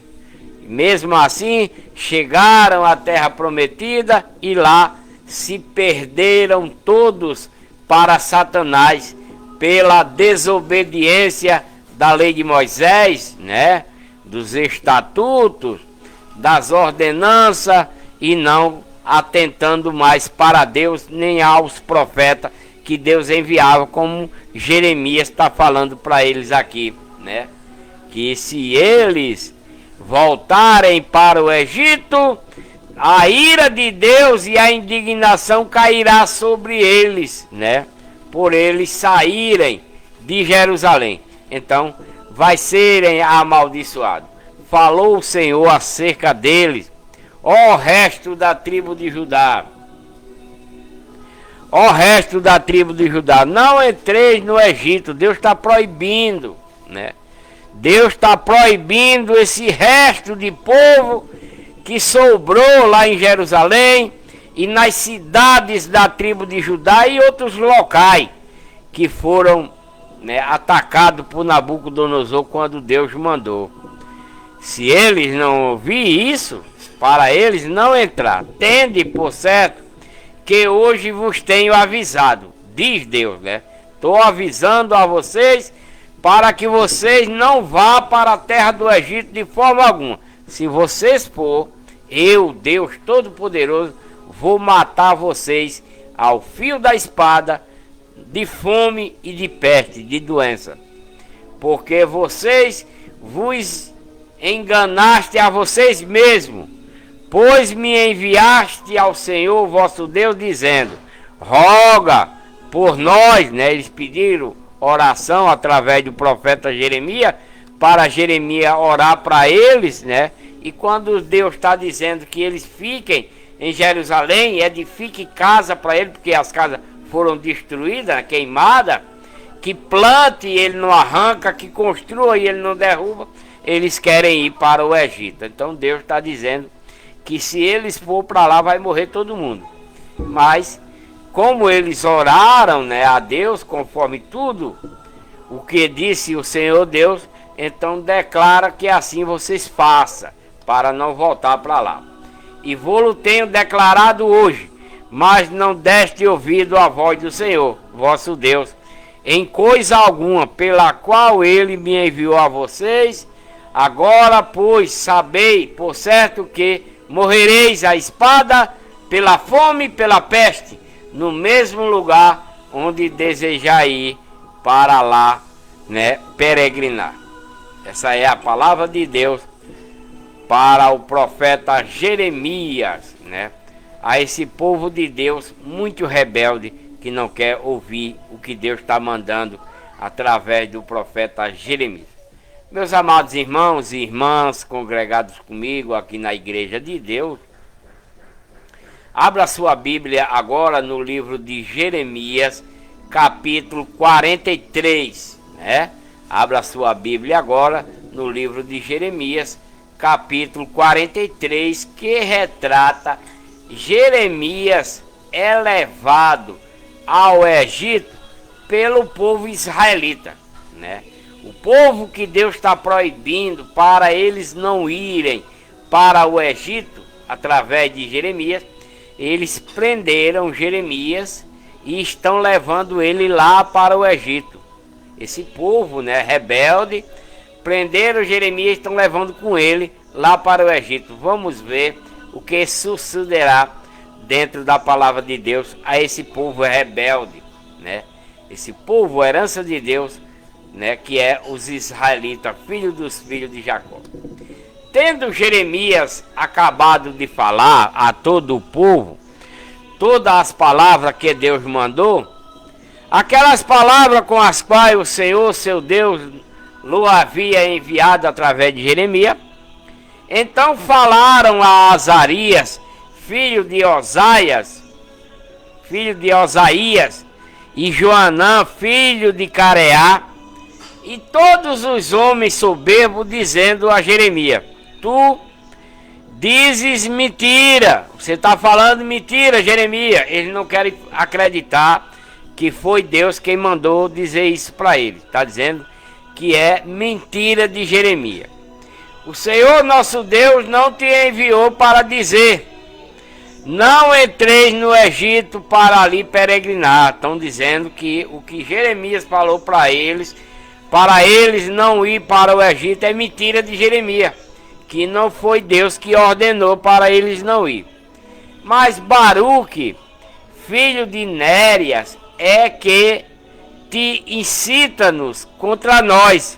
Mesmo assim, chegaram à terra prometida e lá se perderam todos para Satanás pela desobediência da lei de Moisés, né? Dos estatutos, das ordenanças, e não atentando mais para Deus nem aos profetas que Deus enviava, como Jeremias está falando para eles aqui, né? Que se eles voltarem para o Egito, a ira de Deus e a indignação cairá sobre eles, né? Por eles saírem de Jerusalém. Então, vai serem amaldiçoados. Falou o Senhor acerca deles: ó resto da tribo de Judá, ó resto da tribo de Judá, não entreis no Egito. Deus está proibindo, né? Deus está proibindo esse resto de povo que sobrou lá em Jerusalém e nas cidades da tribo de Judá e outros locais que foram, né, atacados por Nabucodonosor quando Deus mandou. Se eles não ouvirem isso, para eles não entrar, tende por certo que hoje vos tenho avisado, diz Deus, né? Estou avisando a vocês para que vocês não vá para a terra do Egito de forma alguma. Se vocês for, eu, Deus Todo-Poderoso, vou matar vocês ao fio da espada, de fome e de peste, de doença. porque vocês vos enganaste a vocês mesmos, pois me enviaste ao Senhor vosso Deus, dizendo: roga por nós, né? Eles pediram oração através do profeta Jeremias, para Jeremias orar para eles, né? E quando Deus está dizendo que eles fiquem em Jerusalém, edifique casa para ele, porque as casas foram destruídas, queimadas, que plante e ele não arranca, que construa e ele não derruba, eles querem ir para o Egito. Então Deus está dizendo que se eles for para lá, vai morrer todo mundo. Mas como eles oraram, né, a Deus, conforme tudo o que disse o Senhor Deus, então declara que assim vocês façam, para não voltar para lá. E vou-lo tenho declarado hoje, mas não deste ouvido à voz do Senhor, vosso Deus, em coisa alguma pela qual ele me enviou a vocês. Agora, pois, sabei por certo que morrereis à espada, pela fome e pela peste, no mesmo lugar onde desejar ir para lá, né, peregrinar. Essa é a palavra de Deus para o profeta Jeremias, né? A esse povo de Deus muito rebelde, que não quer ouvir o que Deus está mandando através do profeta Jeremias. Meus amados irmãos e irmãs congregados comigo aqui na Igreja de Deus, abra sua Bíblia agora no livro de Jeremias, capítulo 43, né? Abra sua Bíblia agora no livro de Jeremias, capítulo 43, que retrata Jeremias elevado ao Egito pelo povo israelita, né? O povo que Deus está proibindo para eles não irem para o Egito, através de Jeremias, eles prenderam Jeremias e estão levando ele lá para o Egito. Esse povo, né, rebelde, prenderam Jeremias e estão levando com ele lá para o Egito. Vamos ver o que sucederá dentro da palavra de Deus a esse povo rebelde, né? Esse povo, herança de Deus, né, que é os israelitas, filhos dos filhos de Jacó. Tendo Jeremias acabado de falar a todo o povo todas as palavras que Deus mandou, aquelas palavras com as quais o Senhor, seu Deus, o havia enviado através de Jeremias, então falaram a Azarias, filho de Osaías, e Joanã, filho de Careá, e todos os homens soberbos, dizendo a Jeremias: tu dizes mentira, você está falando mentira, Jeremias. Eles não querem acreditar que foi Deus quem mandou dizer isso para eles. Está dizendo que é mentira de Jeremias. O Senhor nosso Deus não te enviou para dizer: não entreis no Egito para ali peregrinar. Estão dizendo que o que Jeremias falou para eles não ir para o Egito, é mentira de Jeremias, que não foi Deus que ordenou para eles não ir. Mas Baruque, filho de Nérias, é que te incita-nos contra nós,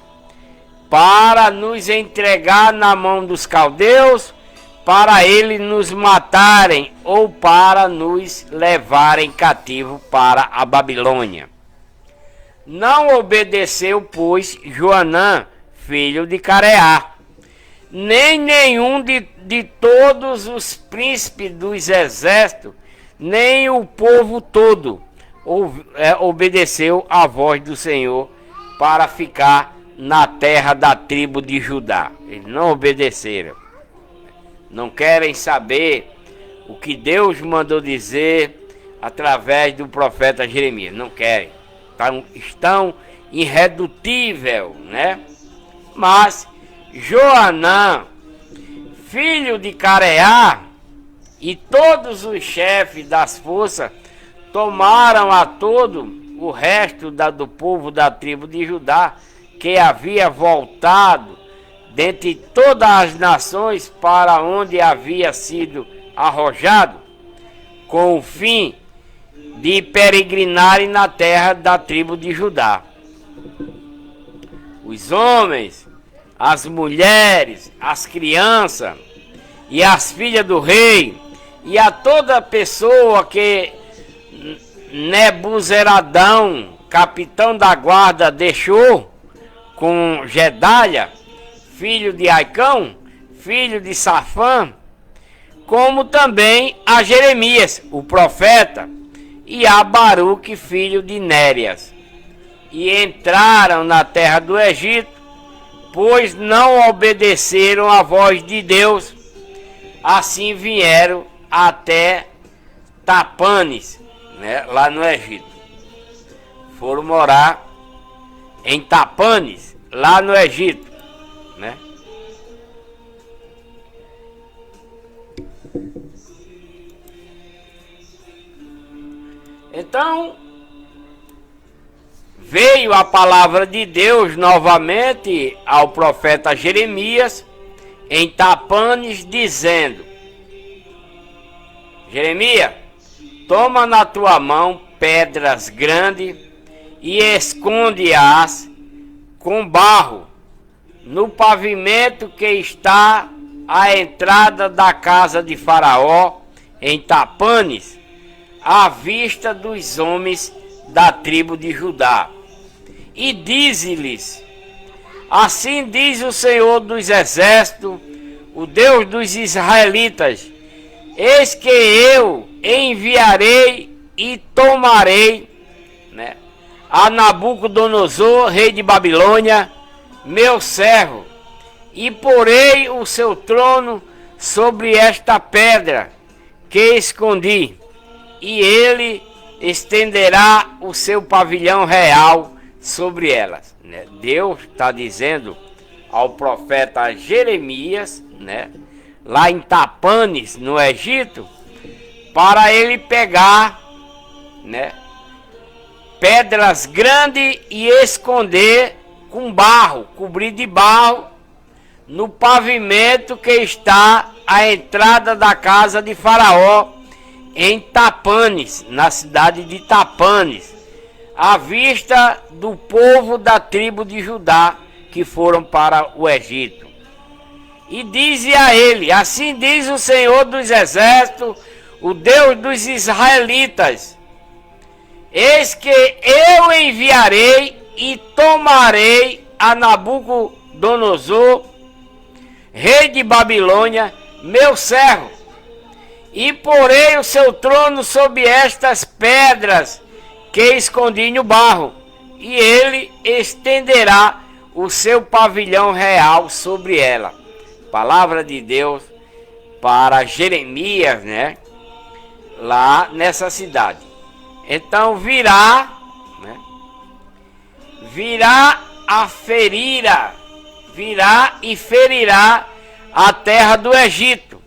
para nos entregar na mão dos caldeus, para eles nos matarem, ou para nos levarem cativo para a Babilônia. Não obedeceu, pois, Joanã, filho de Careá, nem nenhum de todos os príncipes dos exércitos, nem o povo todo obedeceu à voz do Senhor para ficar na terra da tribo de Judá. Eles não obedeceram. Não querem saber o que Deus mandou dizer através do profeta Jeremias. Não querem. Estão irredutível, né? Mas Joanã, filho de Careá, e todos os chefes das forças tomaram a todo o resto do povo da tribo de Judá, que havia voltado dentre todas as nações para onde havia sido arrojado, com o fim de peregrinarem na terra da tribo de Judá. os homens, as mulheres, as crianças e as filhas do rei, e a toda pessoa que Nebuzaradão, capitão da guarda, deixou com Gedalia, filho de Aicão, filho de Safã, como também a Jeremias, o profeta, e a Baruque, filho de Nérias. E entraram na terra do Egito, pois não obedeceram à voz de Deus. Assim vieram até Tapanes, né, lá no Egito. Foram morar em Tapanes, lá no Egito, né? Então, veio a palavra de Deus novamente ao profeta Jeremias em Tapanes, dizendo: Jeremias, toma na tua mão pedras grandes e esconde-as com barro no pavimento que está à entrada da casa de Faraó em Tapanes, à vista dos homens da tribo de Judá. E dize-lhes: assim diz o Senhor dos Exércitos, o Deus dos israelitas: eis que eu enviarei e tomarei, né, a Nabucodonosor, rei de Babilônia, meu servo, e porei o seu trono sobre esta pedra que escondi, e ele estenderá o seu pavilhão real sobre elas. Né? Deus está dizendo ao profeta Jeremias, né, lá em Tapanes, no Egito, para ele pegar, né, pedras grandes e esconder com barro, cobrir de barro, no pavimento que está à entrada da casa de Faraó, em Tapanes, na cidade de Tapanes, à vista do povo da tribo de Judá que foram para o Egito. E dize a ele: assim diz o Senhor dos Exércitos, o Deus dos israelitas: eis que eu enviarei e tomarei a Nabucodonosor, rei de Babilônia, meu servo, e porei o seu trono sobre estas pedras que escondi no barro, e ele estenderá o seu pavilhão real sobre ela. Palavra de Deus para Jeremias, né, lá nessa cidade. Então virá, né, virá e ferirá a terra do Egito,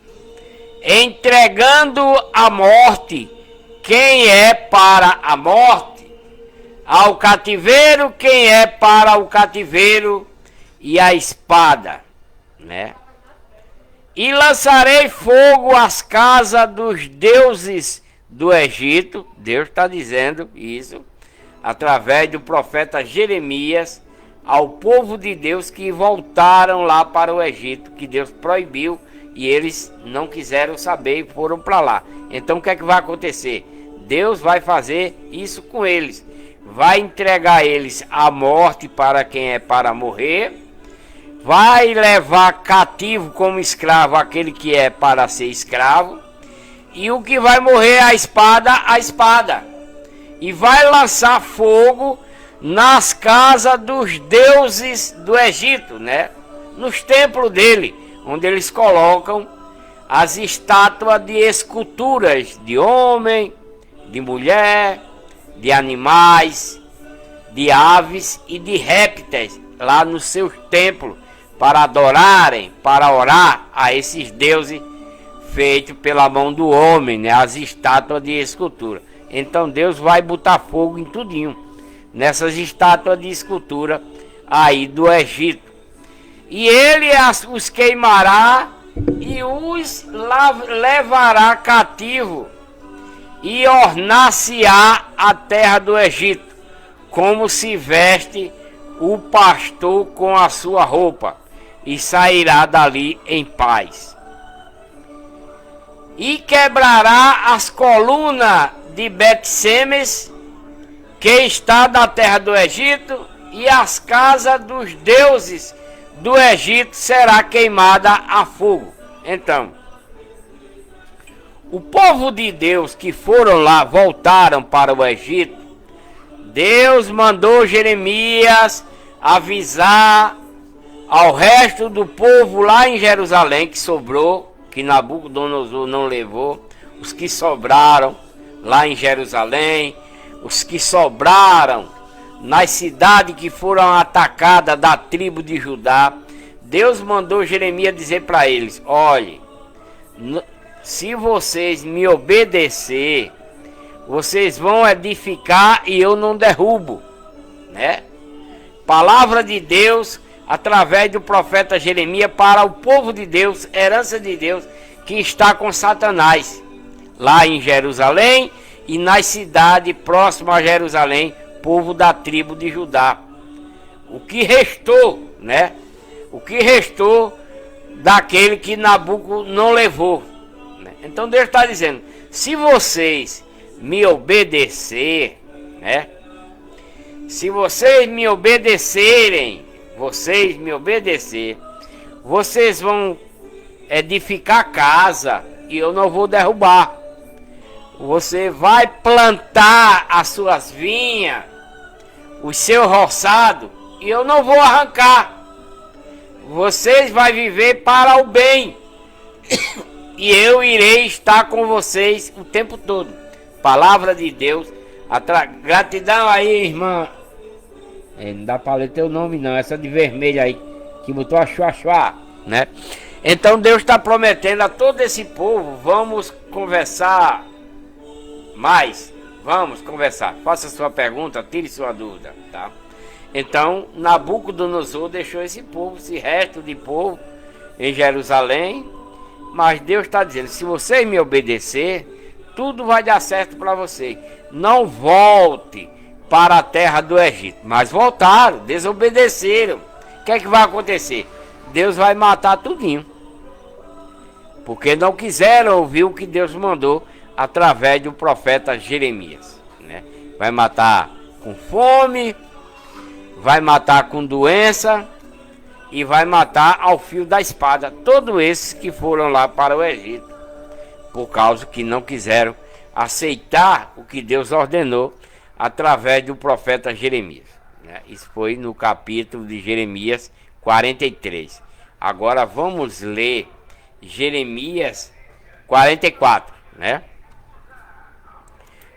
entregando à morte quem é para a morte, ao cativeiro quem é para o cativeiro, e a espada, né? E lançarei fogo às casas dos deuses do Egito. Deus está dizendo isso através do profeta Jeremias ao povo de Deus que voltaram lá para o Egito, que Deus proibiu, e eles não quiseram saber e foram para lá. Então o que é que vai acontecer? Deus vai fazer isso com eles, vai entregar eles à morte para quem é para morrer, vai levar cativo como escravo aquele que é para ser escravo, e o que vai morrer a espada, e vai lançar fogo nas casas dos deuses do Egito, né? Nos templos dele, onde eles colocam as estátuas de esculturas de homem, de mulher, de animais, de aves e de répteis, lá nos seus templos, para adorarem, para orar a esses deuses feitos pela mão do homem, né? As estátuas de escultura. Então Deus vai botar fogo em tudinho, nessas estátuas de escultura aí do Egito. E ele os queimará e os levará cativo, e ornar-se-á a terra do Egito, como se veste o pastor com a sua roupa, e sairá dali em paz. E quebrará as colunas de Bet-Semes, que está na terra do Egito, e as casas dos deuses do Egito será queimada a fogo. Então, o povo de Deus que foram lá, voltaram para o Egito. Deus mandou Jeremias avisar ao resto do povo lá em Jerusalém que sobrou, que Nabucodonosor não levou, os que sobraram lá em Jerusalém, os que sobraram nas cidades que foram atacadas da tribo de Judá. Deus mandou Jeremias dizer para eles: olhe, se vocês me obedecer, vocês vão edificar e eu não derrubo, né? Palavra de Deus através do profeta Jeremias para o povo de Deus, herança de Deus, que está com Satanás lá em Jerusalém e nas cidades próximas a Jerusalém, povo da tribo de Judá. O que restou, né? O que restou daquele que Nabucodonosor não levou, né? Então Deus está dizendo: se vocês me obedecer, né? Se vocês me obedecerem, vocês vão edificar casa e eu não vou derrubar. Você vai plantar as suas vinhas, o seu roçado, e eu não vou arrancar. Vocês vão viver para o bem e eu irei estar com vocês o tempo todo. Palavra de Deus. Gratidão aí, irmã. Não dá para ler teu nome não, essa de vermelho aí que botou a chuá, né? Então Deus está prometendo a todo esse povo: vamos conversar mais, vamos conversar. Faça sua pergunta, tire sua dúvida, tá? Então Nabucodonosor deixou esse povo, esse resto de povo em Jerusalém, mas Deus está dizendo: se vocês me obedecer, tudo vai dar certo para vocês. Não volte para a terra do Egito. Mas voltaram, desobedeceram. O que é que vai acontecer? Deus vai matar tudinho, porque não quiseram ouvir o que Deus mandou através do profeta Jeremias, né? Vai matar com fome, vai matar com doença e vai matar ao fio da espada todos esses que foram lá para o Egito, por causa que não quiseram aceitar o que Deus ordenou através do profeta Jeremias, né? Isso foi no capítulo de Jeremias 43. Agora vamos ler Jeremias 44, né?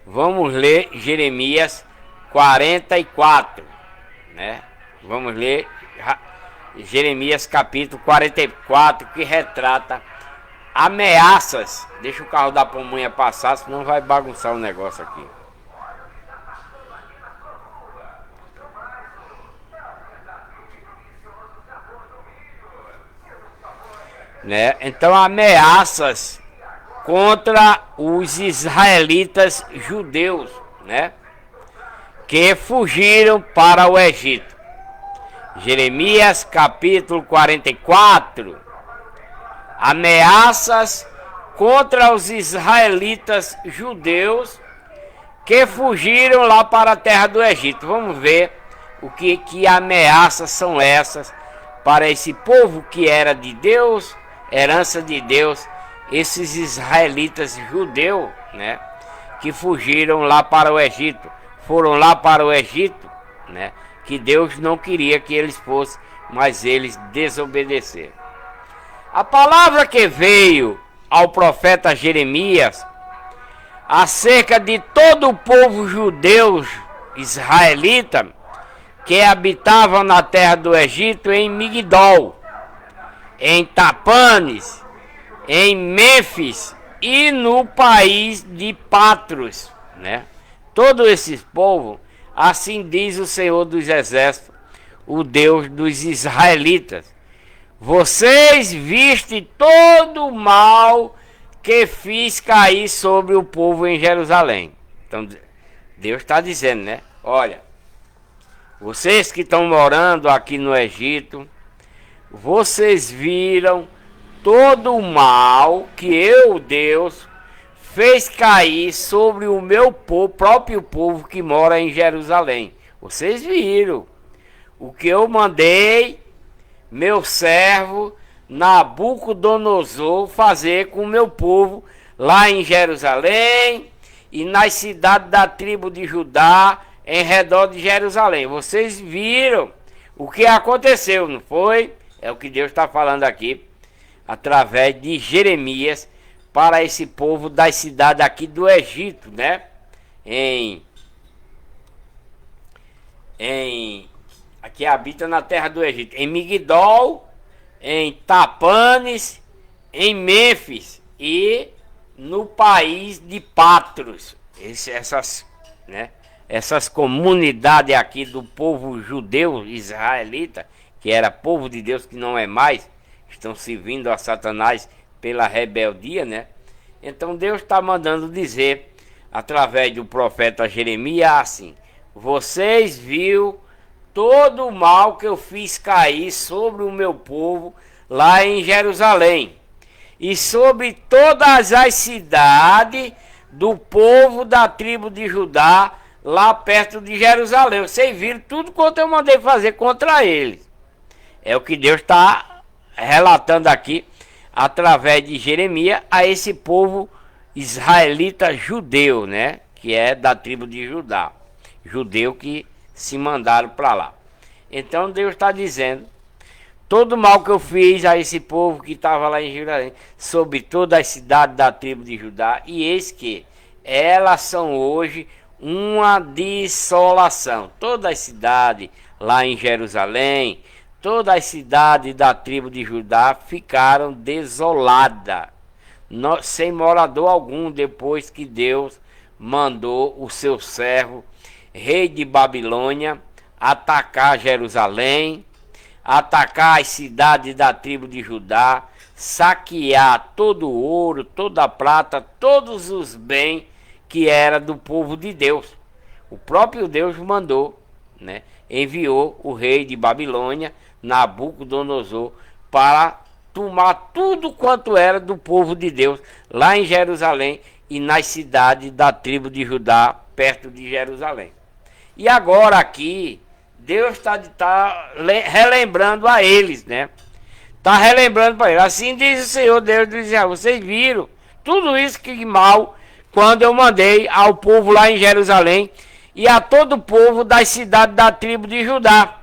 Vamos ler Jeremias 44, né? Vamos ler Jeremias capítulo 44, que retrata ameaças. Deixa o carro da pamonha passar, senão vai bagunçar o negócio aqui. Né? Então, ameaças contra os israelitas judeus, né? Que fugiram para o Egito. Jeremias capítulo 44. Ameaças contra os israelitas judeus que fugiram lá para a terra do Egito. Vamos ver o que ameaças são essas para esse povo que era de Deus, herança de Deus, esses israelitas judeus, né, que fugiram lá para o Egito, foram lá para o Egito, né, que Deus não queria que eles fossem, mas eles desobedeceram. A palavra que veio ao profeta Jeremias acerca de todo o povo judeu israelita que habitava na terra do Egito, em Migdol, em Tapanes, em Mênfis e no país de Patros, né? Todo esse povo, assim diz o Senhor dos Exércitos, o Deus dos israelitas: vocês vistem todo o mal que fiz cair sobre o povo em Jerusalém. Então Deus está dizendo, né? Olha, vocês que estão morando aqui no Egito, vocês viram todo o mal que eu, Deus, fez cair sobre o meu povo, próprio povo que mora em Jerusalém. Vocês viram o que eu mandei meu servo Nabucodonosor fazer com o meu povo lá em Jerusalém e nas cidades da tribo de Judá em redor de Jerusalém. Vocês viram o que aconteceu, não foi? É o que Deus está falando aqui através de Jeremias para esse povo das cidades aqui do Egito, né? Que habita na terra do Egito, em Migdol, em Tapanes, em Mênfis e no país de Patros. Essas comunidades aqui do povo judeu israelita, que era povo de Deus, que não é mais, estão servindo a Satanás pela rebeldia, né? Então Deus está mandando dizer através do profeta Jeremias assim: vocês viram todo o mal que eu fiz cair sobre o meu povo lá em Jerusalém e sobre todas as cidades do povo da tribo de Judá lá perto de Jerusalém. Vocês viram tudo quanto eu mandei fazer contra eles. É o que Deus está relatando aqui através de Jeremias a esse povo israelita judeu, né? Que é da tribo de Judá. Judeu que se mandaram para lá. Então Deus está dizendo: todo o mal que eu fiz a esse povo que estava lá em Jerusalém, sobre toda a cidade da tribo de Judá, e eis que elas são hoje uma desolação. Toda a cidade lá em Jerusalém, toda a cidade da tribo de Judá ficaram desoladas, sem morador algum, depois que Deus mandou o seu servo, rei de Babilônia, atacar Jerusalém, atacar as cidades da tribo de Judá, saquear todo o ouro, toda a prata, todos os bens que era do povo de Deus. O próprio Deus mandou, né? Enviou o rei de Babilônia, Nabucodonosor, para tomar tudo quanto era do povo de Deus lá em Jerusalém e nas cidades da tribo de Judá, perto de Jerusalém. E agora aqui, Deus está relembrando a eles, né? Está relembrando para eles. Assim diz o Senhor, Deus diz: vocês viram tudo isso que mal, quando eu mandei ao povo lá em Jerusalém e a todo o povo das cidades da tribo de Judá.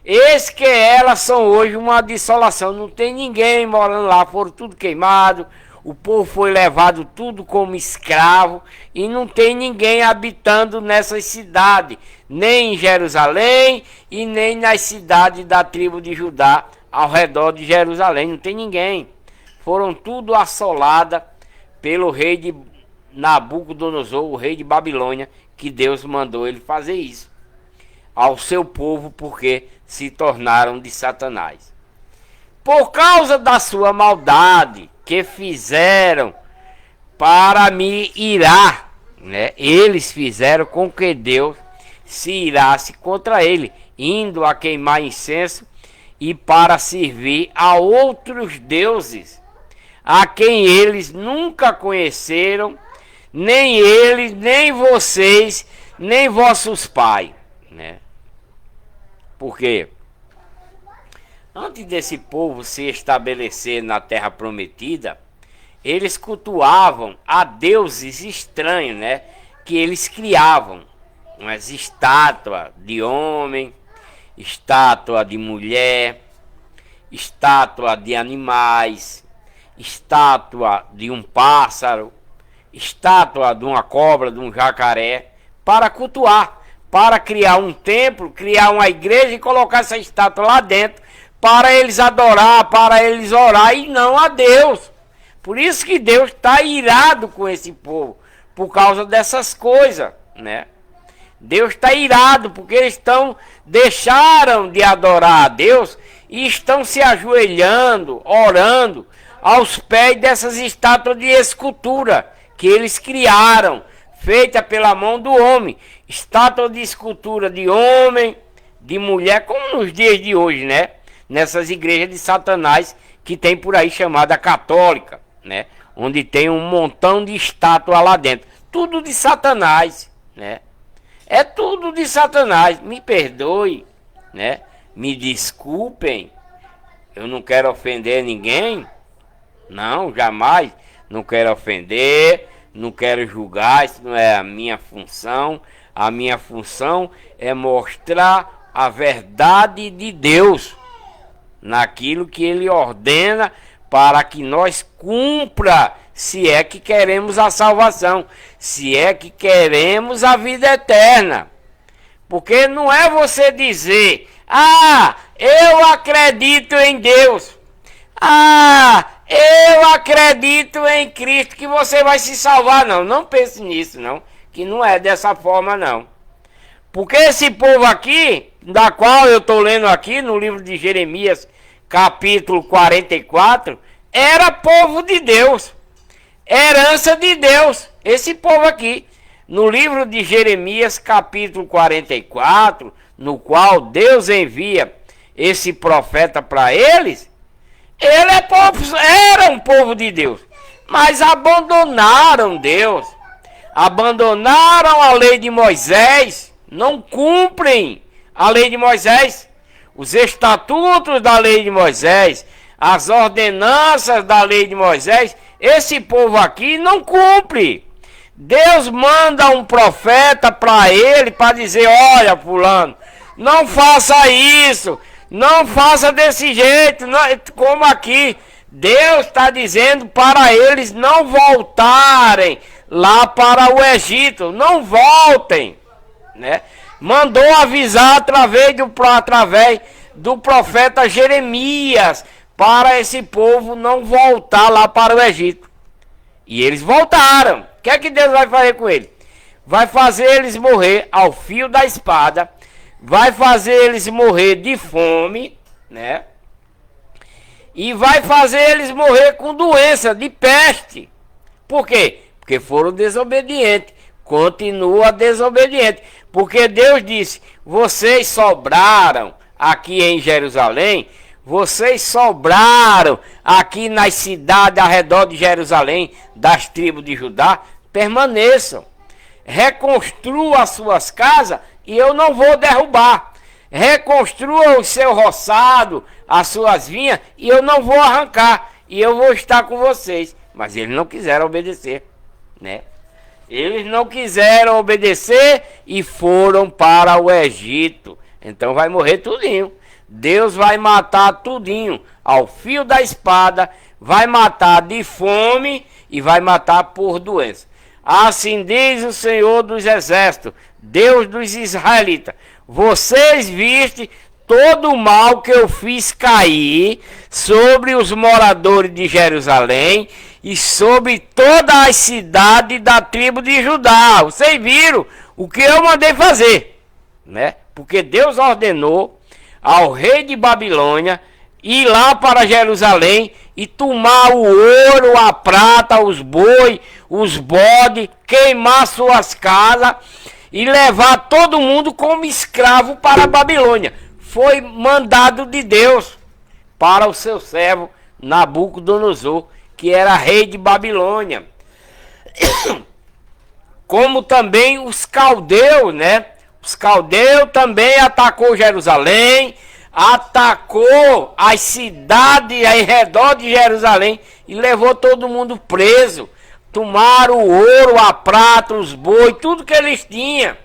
Eis que elas são hoje uma desolação. Não tem ninguém morando lá, foram tudo queimado. O povo foi levado tudo como escravo e não tem ninguém habitando nessas cidades, nem em Jerusalém e nem nas cidades da tribo de Judá ao redor de Jerusalém. Não tem ninguém. Foram tudo assoladas pelo rei de Nabucodonosor, o rei de Babilônia, que Deus mandou ele fazer isso ao seu povo, porque se tornaram de Satanás. Por causa da sua maldade que fizeram para me irar, né? Eles fizeram com que Deus se irasse contra ele, indo a queimar incenso e para servir a outros deuses, a quem eles nunca conheceram, nem eles, nem vocês, nem vossos pais, né? Porque antes desse povo se estabelecer na terra prometida, eles cultuavam a deuses estranhos, né? Que eles criavam umas estátuas de homem, estátua de mulher, estátua de animais, estátua de um pássaro, estátua de uma cobra, de um jacaré, para cultuar, para criar um templo, criar uma igreja e colocar essa estátua lá dentro, para eles adorar, para eles orar, e não a Deus. Por isso que Deus está irado com esse povo, por causa dessas coisas, né? Deus está irado, porque eles deixaram de adorar a Deus e estão se ajoelhando, orando aos pés dessas estátuas de escultura que eles criaram, feita pela mão do homem. Estátua de escultura de homem, de mulher, como nos dias de hoje, né? Nessas igrejas de Satanás que tem por aí chamada católica, né? Onde tem um montão de estátua lá dentro. Tudo de Satanás, né? É tudo de Satanás. Me perdoe, né? Me desculpem. Eu não quero ofender ninguém. Não, jamais. Não quero ofender, não quero julgar. Isso não é a minha função. A minha função é mostrar a verdade de Deus naquilo que Ele ordena para que nós cumpra, se é que queremos a salvação, se é que queremos a vida eterna. Porque não é você dizer: ah, eu acredito em Deus, ah, eu acredito em Cristo, que você vai se salvar. Não, não pense nisso, não, que não é dessa forma, não. Porque esse povo aqui, da qual eu estou lendo aqui no livro de Jeremias, capítulo 44, era povo de Deus, herança de Deus. Esse povo aqui, no livro de Jeremias, capítulo 44, no qual Deus envia esse profeta para eles, ele é povo, era um povo de Deus, mas abandonaram Deus, abandonaram a lei de Moisés, não cumprem a lei de Moisés, os estatutos da lei de Moisés, as ordenanças da lei de Moisés. Esse povo aqui não cumpre. Deus manda um profeta para ele, para dizer: olha, fulano, não faça isso, não faça desse jeito, não, como aqui. Deus está dizendo para eles não voltarem lá para o Egito, não voltem, né? Mandou avisar através do profeta Jeremias para esse povo não voltar lá para o Egito. E eles voltaram. O que é que Deus vai fazer com eles? Vai fazer eles morrer ao fio da espada, vai fazer eles morrer de fome, né? E vai fazer eles morrer com doença, de peste. Por quê? Porque foram desobedientes. Continua desobediente. Porque Deus disse: vocês sobraram aqui em Jerusalém, vocês sobraram aqui nas cidades ao redor de Jerusalém, das tribos de Judá, permaneçam. Reconstrua as suas casas e eu não vou derrubar. Reconstrua o seu roçado, as suas vinhas, e eu não vou arrancar. E eu vou estar com vocês. Mas eles não quiseram obedecer, né? Eles não quiseram obedecer e foram para o Egito. Então vai morrer tudinho. Deus vai matar tudinho ao fio da espada, vai matar de fome e vai matar por doença. Assim diz o Senhor dos Exércitos, Deus dos israelitas: vocês vistem todo o mal que eu fiz cair sobre os moradores de Jerusalém e sobre todas as cidades da tribo de Judá. Vocês viram o que eu mandei fazer, né? Porque Deus ordenou ao rei de Babilônia ir lá para Jerusalém e tomar o ouro, a prata, os boi, os bodes, queimar suas casas e levar todo mundo como escravo para a Babilônia. Foi mandado de Deus para o seu servo Nabucodonosor, que era rei de Babilônia. Como também os caldeus, né? Os caldeus também atacou Jerusalém, atacou as cidades ao redor de Jerusalém e levou todo mundo preso. Tomaram o ouro, a prata, os boi, tudo que eles tinham.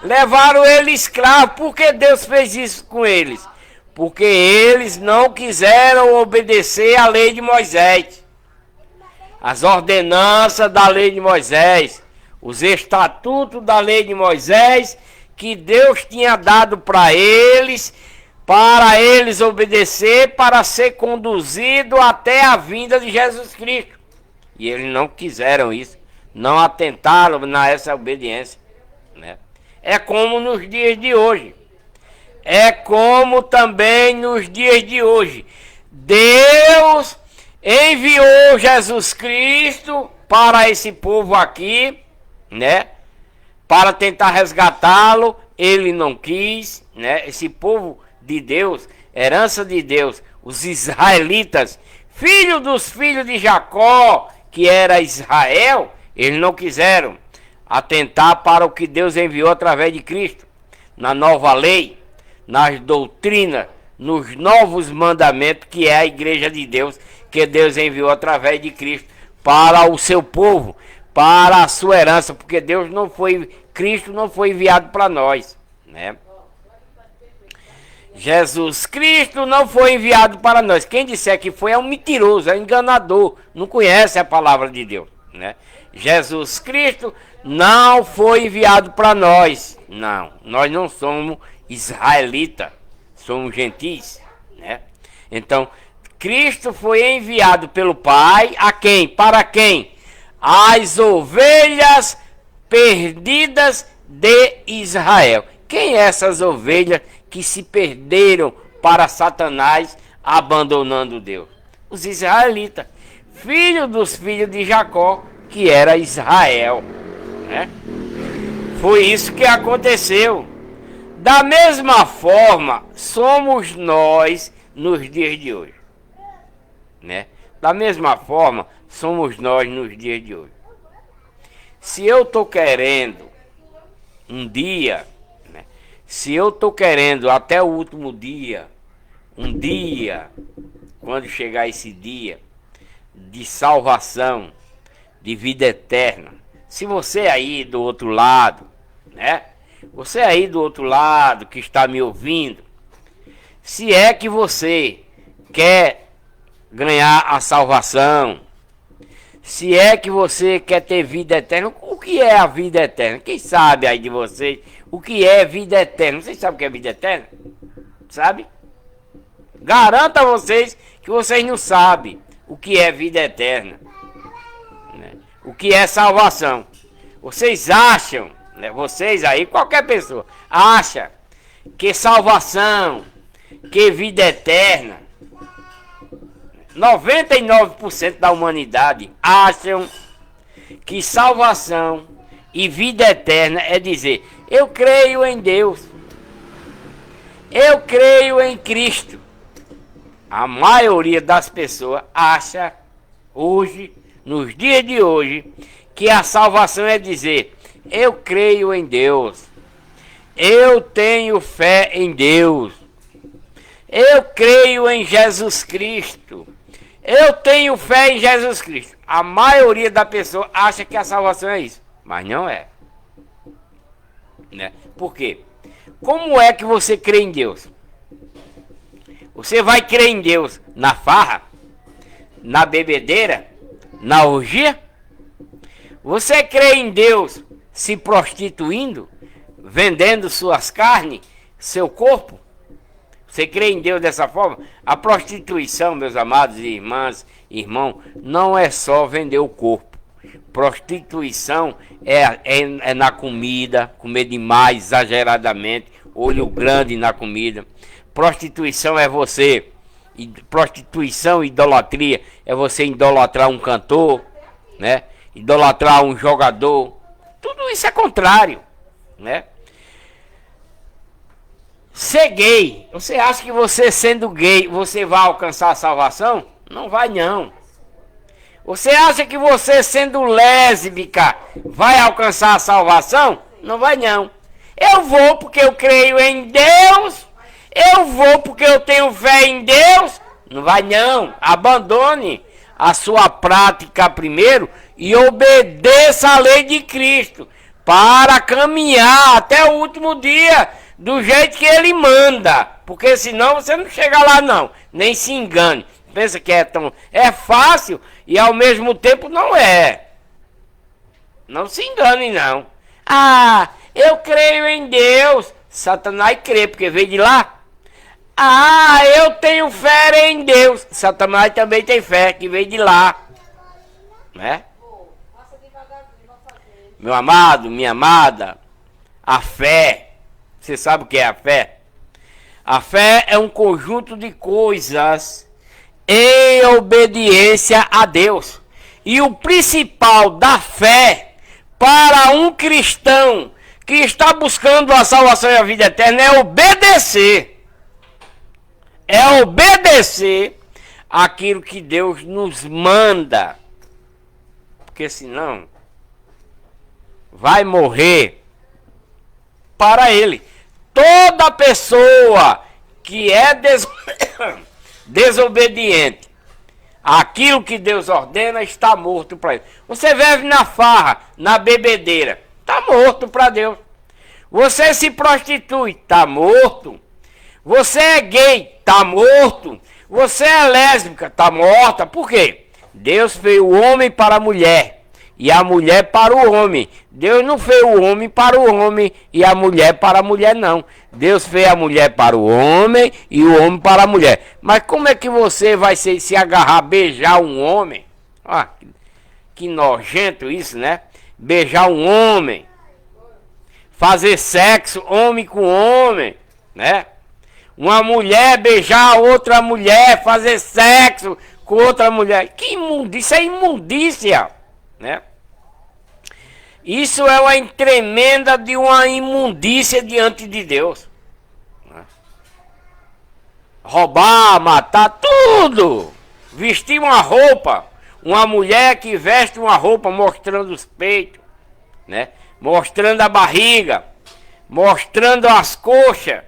Levaram eles escravos. Por que Deus fez isso com eles? Porque eles não quiseram obedecer à lei de Moisés. As ordenanças da lei de Moisés, os estatutos da lei de Moisés, que Deus tinha dado para eles obedecer, para ser conduzido até a vinda de Jesus Cristo. E eles não quiseram isso, não atentaram nessa obediência, né? É como nos dias de hoje. É como também nos dias de hoje. Deus enviou Jesus Cristo para esse povo aqui, né? Para tentar resgatá-lo, ele não quis, né? Esse povo de Deus, herança de Deus, os israelitas, filho dos filhos de Jacó, que era Israel, eles não quiseram atentar para o que Deus enviou através de Cristo, na nova lei, nas doutrinas, nos novos mandamentos, que é a igreja de Deus, que Deus enviou através de Cristo para o seu povo, para a sua herança, porque Deus não foi, Cristo não foi enviado para nós, né? Jesus Cristo não foi enviado para nós. Quem disser que foi é um mentiroso, é um enganador, não conhece a palavra de Deus, né? Jesus Cristo não foi enviado para nós. Não, nós não somos israelitas, somos gentis, né? Então, Cristo foi enviado pelo Pai a quem? Para quem? As ovelhas perdidas de Israel. Quem é essas ovelhas que se perderam para Satanás, abandonando Deus? Os israelitas, filhos dos filhos de Jacó, que era Israel, né? Foi isso que aconteceu. Da mesma forma, somos nós nos dias de hoje, né? Da mesma forma, somos nós nos dias de hoje. Se eu estou querendo um dia, né? Se eu estou querendo até o último dia, um dia, quando chegar esse dia de salvação, de vida eterna. Se você aí do outro lado, né? Você aí do outro lado que está me ouvindo, se é que você quer ganhar a salvação, se é que você quer ter vida eterna, o que é a vida eterna? Quem sabe aí de vocês o que é vida eterna? Vocês sabem o que é vida eterna? Sabe? Garanto a vocês que vocês não sabem o que é vida eterna, né? O que é salvação. Vocês acham, né? Vocês aí, qualquer pessoa, acha que salvação, que vida eterna, 99% da humanidade acham que salvação e vida eterna é dizer: eu creio em Deus, eu creio em Cristo. A maioria das pessoas acha hoje, nos dias de hoje, que a salvação é dizer: eu creio em Deus, eu tenho fé em Deus, eu creio em Jesus Cristo, eu tenho fé em Jesus Cristo. A maioria da pessoa acha que a salvação é isso, mas não é, né? Por quê? Como é que você crê em Deus? Você vai crer em Deus na farra, na bebedeira, na orgia? Você crê em Deus se prostituindo, vendendo suas carnes, seu corpo? Você crê em Deus dessa forma? A prostituição, meus amados irmãs, irmão, não é só vender o corpo. Prostituição é na comida, comer demais, exageradamente, olho grande na comida. Prostituição é você, prostituição e idolatria é você idolatrar um cantor, né? Idolatrar um jogador. Tudo isso é contrário, né? Ser gay, você acha que você sendo gay, você vai alcançar a salvação? Não vai não. Você acha que você sendo lésbica vai alcançar a salvação? Não vai não. Eu vou porque eu creio em Deus, eu vou porque eu tenho fé em Deus. Não vai não. Abandone a sua prática primeiro e obedeça a lei de Cristo para caminhar até o último dia do jeito que ele manda, porque senão você não chega lá não, nem se engane. Pensa que é fácil e ao mesmo tempo não é. Não se engane não. Ah, eu creio em Deus. Satanás crê porque veio de lá. Ah, eu tenho fé em Deus. Satanás também tem fé que veio de lá, né? Meu amado, minha amada, a fé, você sabe o que é a fé? A fé é um conjunto de coisas em obediência a Deus. E o principal da fé para um cristão que está buscando a salvação e a vida eterna é obedecer. É obedecer aquilo que Deus nos manda. Porque senão vai morrer para Ele. Toda pessoa que é desobediente àquilo que Deus ordena está morto para Ele. Você vive na farra, na bebedeira, está morto para Deus. Você se prostitui, está morto. Você é gay, está morto. Você é lésbica, está morta. Por quê? Deus fez o homem para a mulher e a mulher para o homem. Deus não fez o homem para o homem e a mulher para a mulher, não. Deus fez a mulher para o homem e o homem para a mulher. Mas como é que você vai se agarrar, beijar um homem? Ah, que nojento isso, né? Beijar um homem. Fazer sexo homem com homem, né? Uma mulher beijar outra mulher, fazer sexo com outra mulher. Que imundícia, isso é imundícia, né? Isso é uma tremenda de uma imundícia diante de Deus, né? Roubar, matar, tudo. Vestir uma roupa, uma mulher que veste uma roupa mostrando os peitos, né? Mostrando a barriga, mostrando as coxas,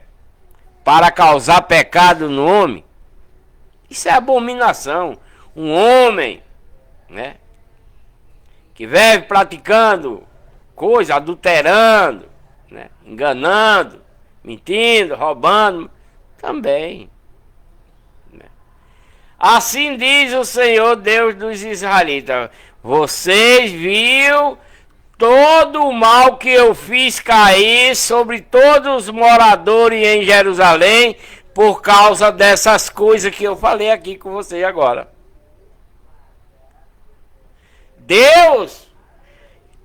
para causar pecado no homem. Isso é abominação. Um homem, né, que vive praticando coisa, adulterando, né, enganando, mentindo, roubando, também, né? Assim diz o Senhor Deus dos israelitas: vocês viram todo o mal que eu fiz cair sobre todos os moradores em Jerusalém por causa dessas coisas que eu falei aqui com você agora. Deus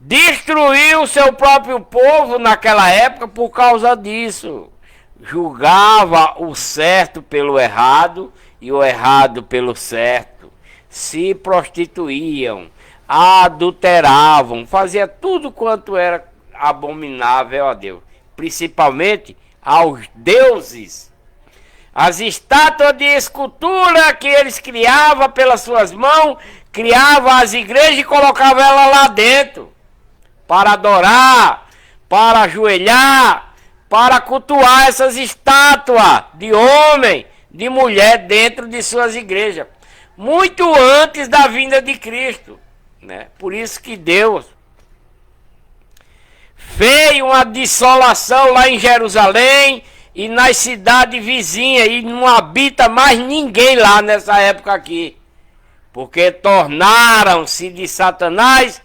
destruiu o seu próprio povo naquela época por causa disso. Julgava o certo pelo errado e o errado pelo certo. Se prostituíam, adulteravam, fazia tudo quanto era abominável a Deus, principalmente aos deuses. As estátuas de escultura que eles criavam pelas suas mãos, criavam as igrejas e colocavam ela lá dentro, para adorar, para ajoelhar, para cultuar essas estátuas de homem, de mulher dentro de suas igrejas, muito antes da vinda de Cristo, né? Por isso que Deus fez uma dissolação lá em Jerusalém e nas cidades vizinhas, e não habita mais ninguém lá nessa época aqui, porque tornaram-se de Satanás,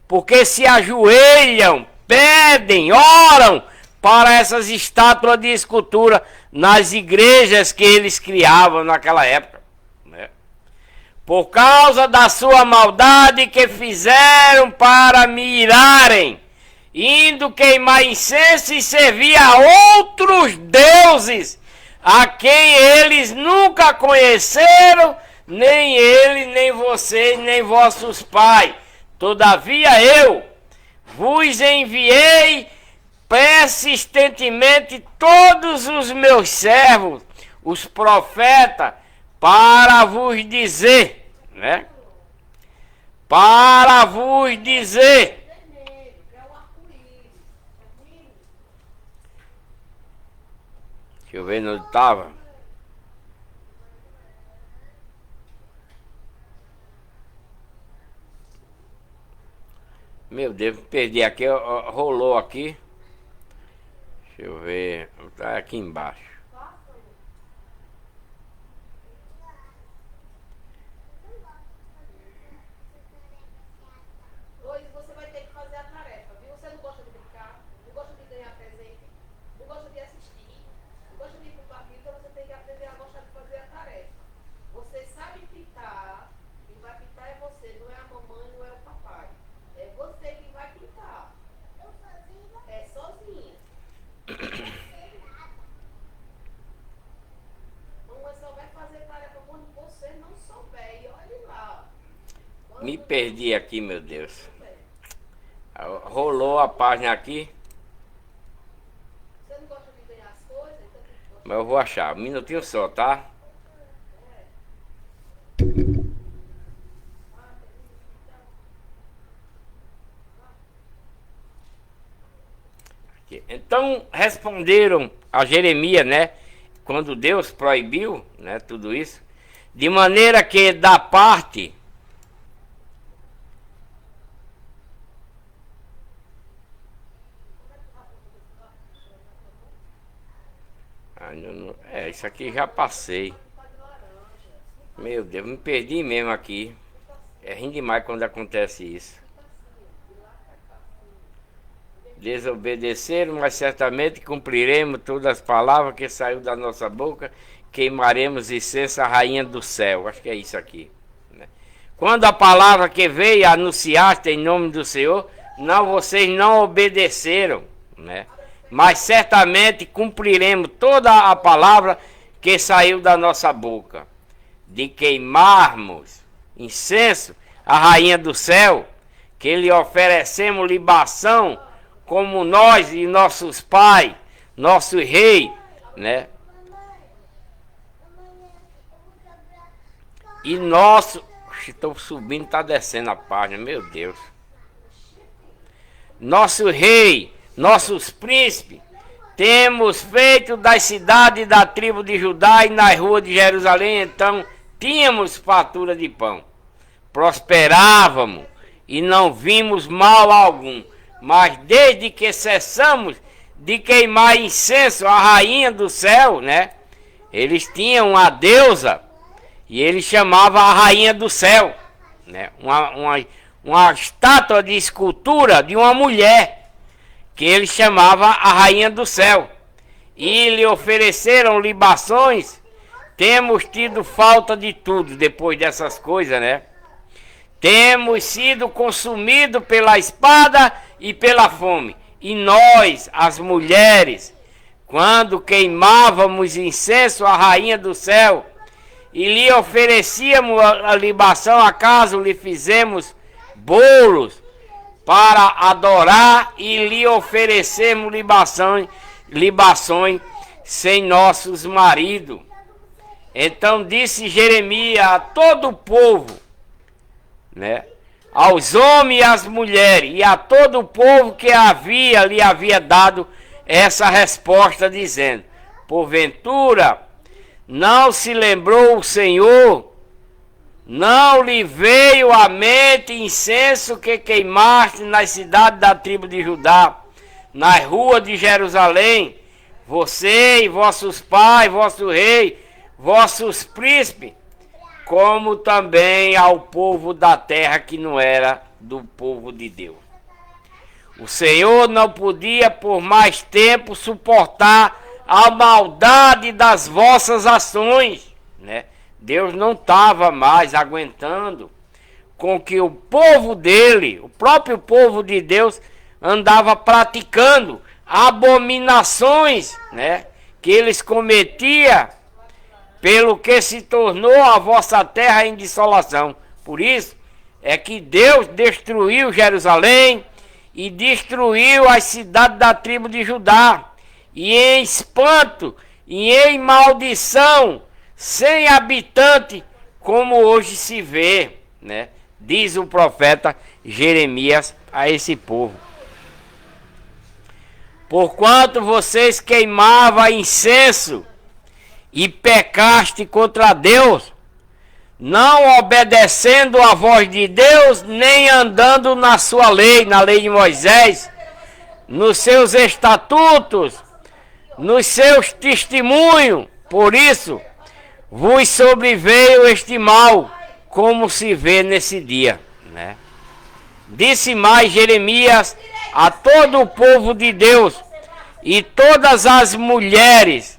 porque se ajoelham, pedem, oram para essas estátuas de escultura nas igrejas que eles criavam naquela época, né? Por causa da sua maldade que fizeram para me irarem, indo queimar incenso e servir a outros deuses, a quem eles nunca conheceram, nem ele, nem vocês, nem vossos pais. Todavia eu vos enviei persistentemente todos os meus servos, os profetas, para vos dizer, né? Para vos dizer. Deixa eu ver onde estava. Meu Deus, perdi aqui, rolou aqui. Deixa eu ver, tá aqui embaixo. Você vai ter que fazer a tarefa, viu? Você não gosta de brincar, não gosta de ganhar presente, não gosta de assistir, não gosta de ir pro partido, então você tem que aprender a gostar de fazer a tarefa. Você sabe pintar, quem vai pintar é você, não é a mamãe, não é o papai. É você que vai pintar. É sozinha. Mamãe só vai fazer tarefa quando você não souber. E olhe lá. Me perdi aqui, meu Deus. Rolou a página aqui. Mas eu vou achar. Um minutinho só, tá? Então responderam a Jeremias, né? Quando Deus proibiu, né? Tudo isso. De maneira que da parte... isso aqui já passei. Meu Deus, me perdi mesmo aqui. É ruim demais quando acontece isso. Desobedeceram, mas certamente cumpriremos todas as palavras que saiu da nossa boca. Queimaremos incenso à rainha do céu. Acho que é isso aqui, né? Quando a palavra que veio anunciaste em nome do Senhor, vocês não obedeceram, né? Mas certamente cumpriremos toda a palavra que saiu da nossa boca, de queimarmos incenso à rainha do céu, que lhe oferecemos libação, como nós e nossos pais, nosso rei, né? E nosso... Estou subindo, está descendo a página, meu Deus. Nosso rei, nossos príncipes, temos feito das cidades da tribo de Judá e nas ruas de Jerusalém, então tínhamos fartura de pão. Prosperávamos e não vimos mal algum. Mas desde que cessamos de queimar incenso à rainha do céu, né? Eles tinham uma deusa e ele chamava a rainha do céu, né? Uma estátua de escultura de uma mulher que ele chamava a rainha do céu. E lhe ofereceram libações. Temos tido falta de tudo depois dessas coisas, né? Temos sido consumidos pela espada e pela fome. E nós, as mulheres, quando queimávamos incenso à rainha do céu e lhe oferecíamos a libação, acaso lhe fizemos bolos para adorar e lhe oferecemos libações sem nossos maridos. Então disse Jeremias a todo o povo, né? Aos homens e às mulheres e a todo o povo que lhe havia dado essa resposta, dizendo: porventura não se lembrou o Senhor, não lhe veio à mente incenso que queimaste nas cidades da tribo de Judá, nas ruas de Jerusalém, você e vossos pais, vosso rei, vossos príncipes, como também ao povo da terra que não era do povo de Deus. O Senhor não podia por mais tempo suportar a maldade das vossas ações, né? Deus não estava mais aguentando com que o povo dele, o próprio povo de Deus, andava praticando abominações, né? Que eles cometiam, pelo que se tornou a vossa terra em dissolação. Por isso é que Deus destruiu Jerusalém e destruiu as cidades da tribo de Judá, e em espanto e em maldição, sem habitante, como hoje se vê, né? Diz o profeta Jeremias a esse povo. Porquanto vocês queimavam incenso e pecaste contra Deus, não obedecendo a voz de Deus, nem andando na sua lei, na lei de Moisés, nos seus estatutos, nos seus testemunhos. Por isso vos sobreveio este mal, como se vê nesse dia, né? Disse mais Jeremias a todo o povo de Deus e todas as mulheres: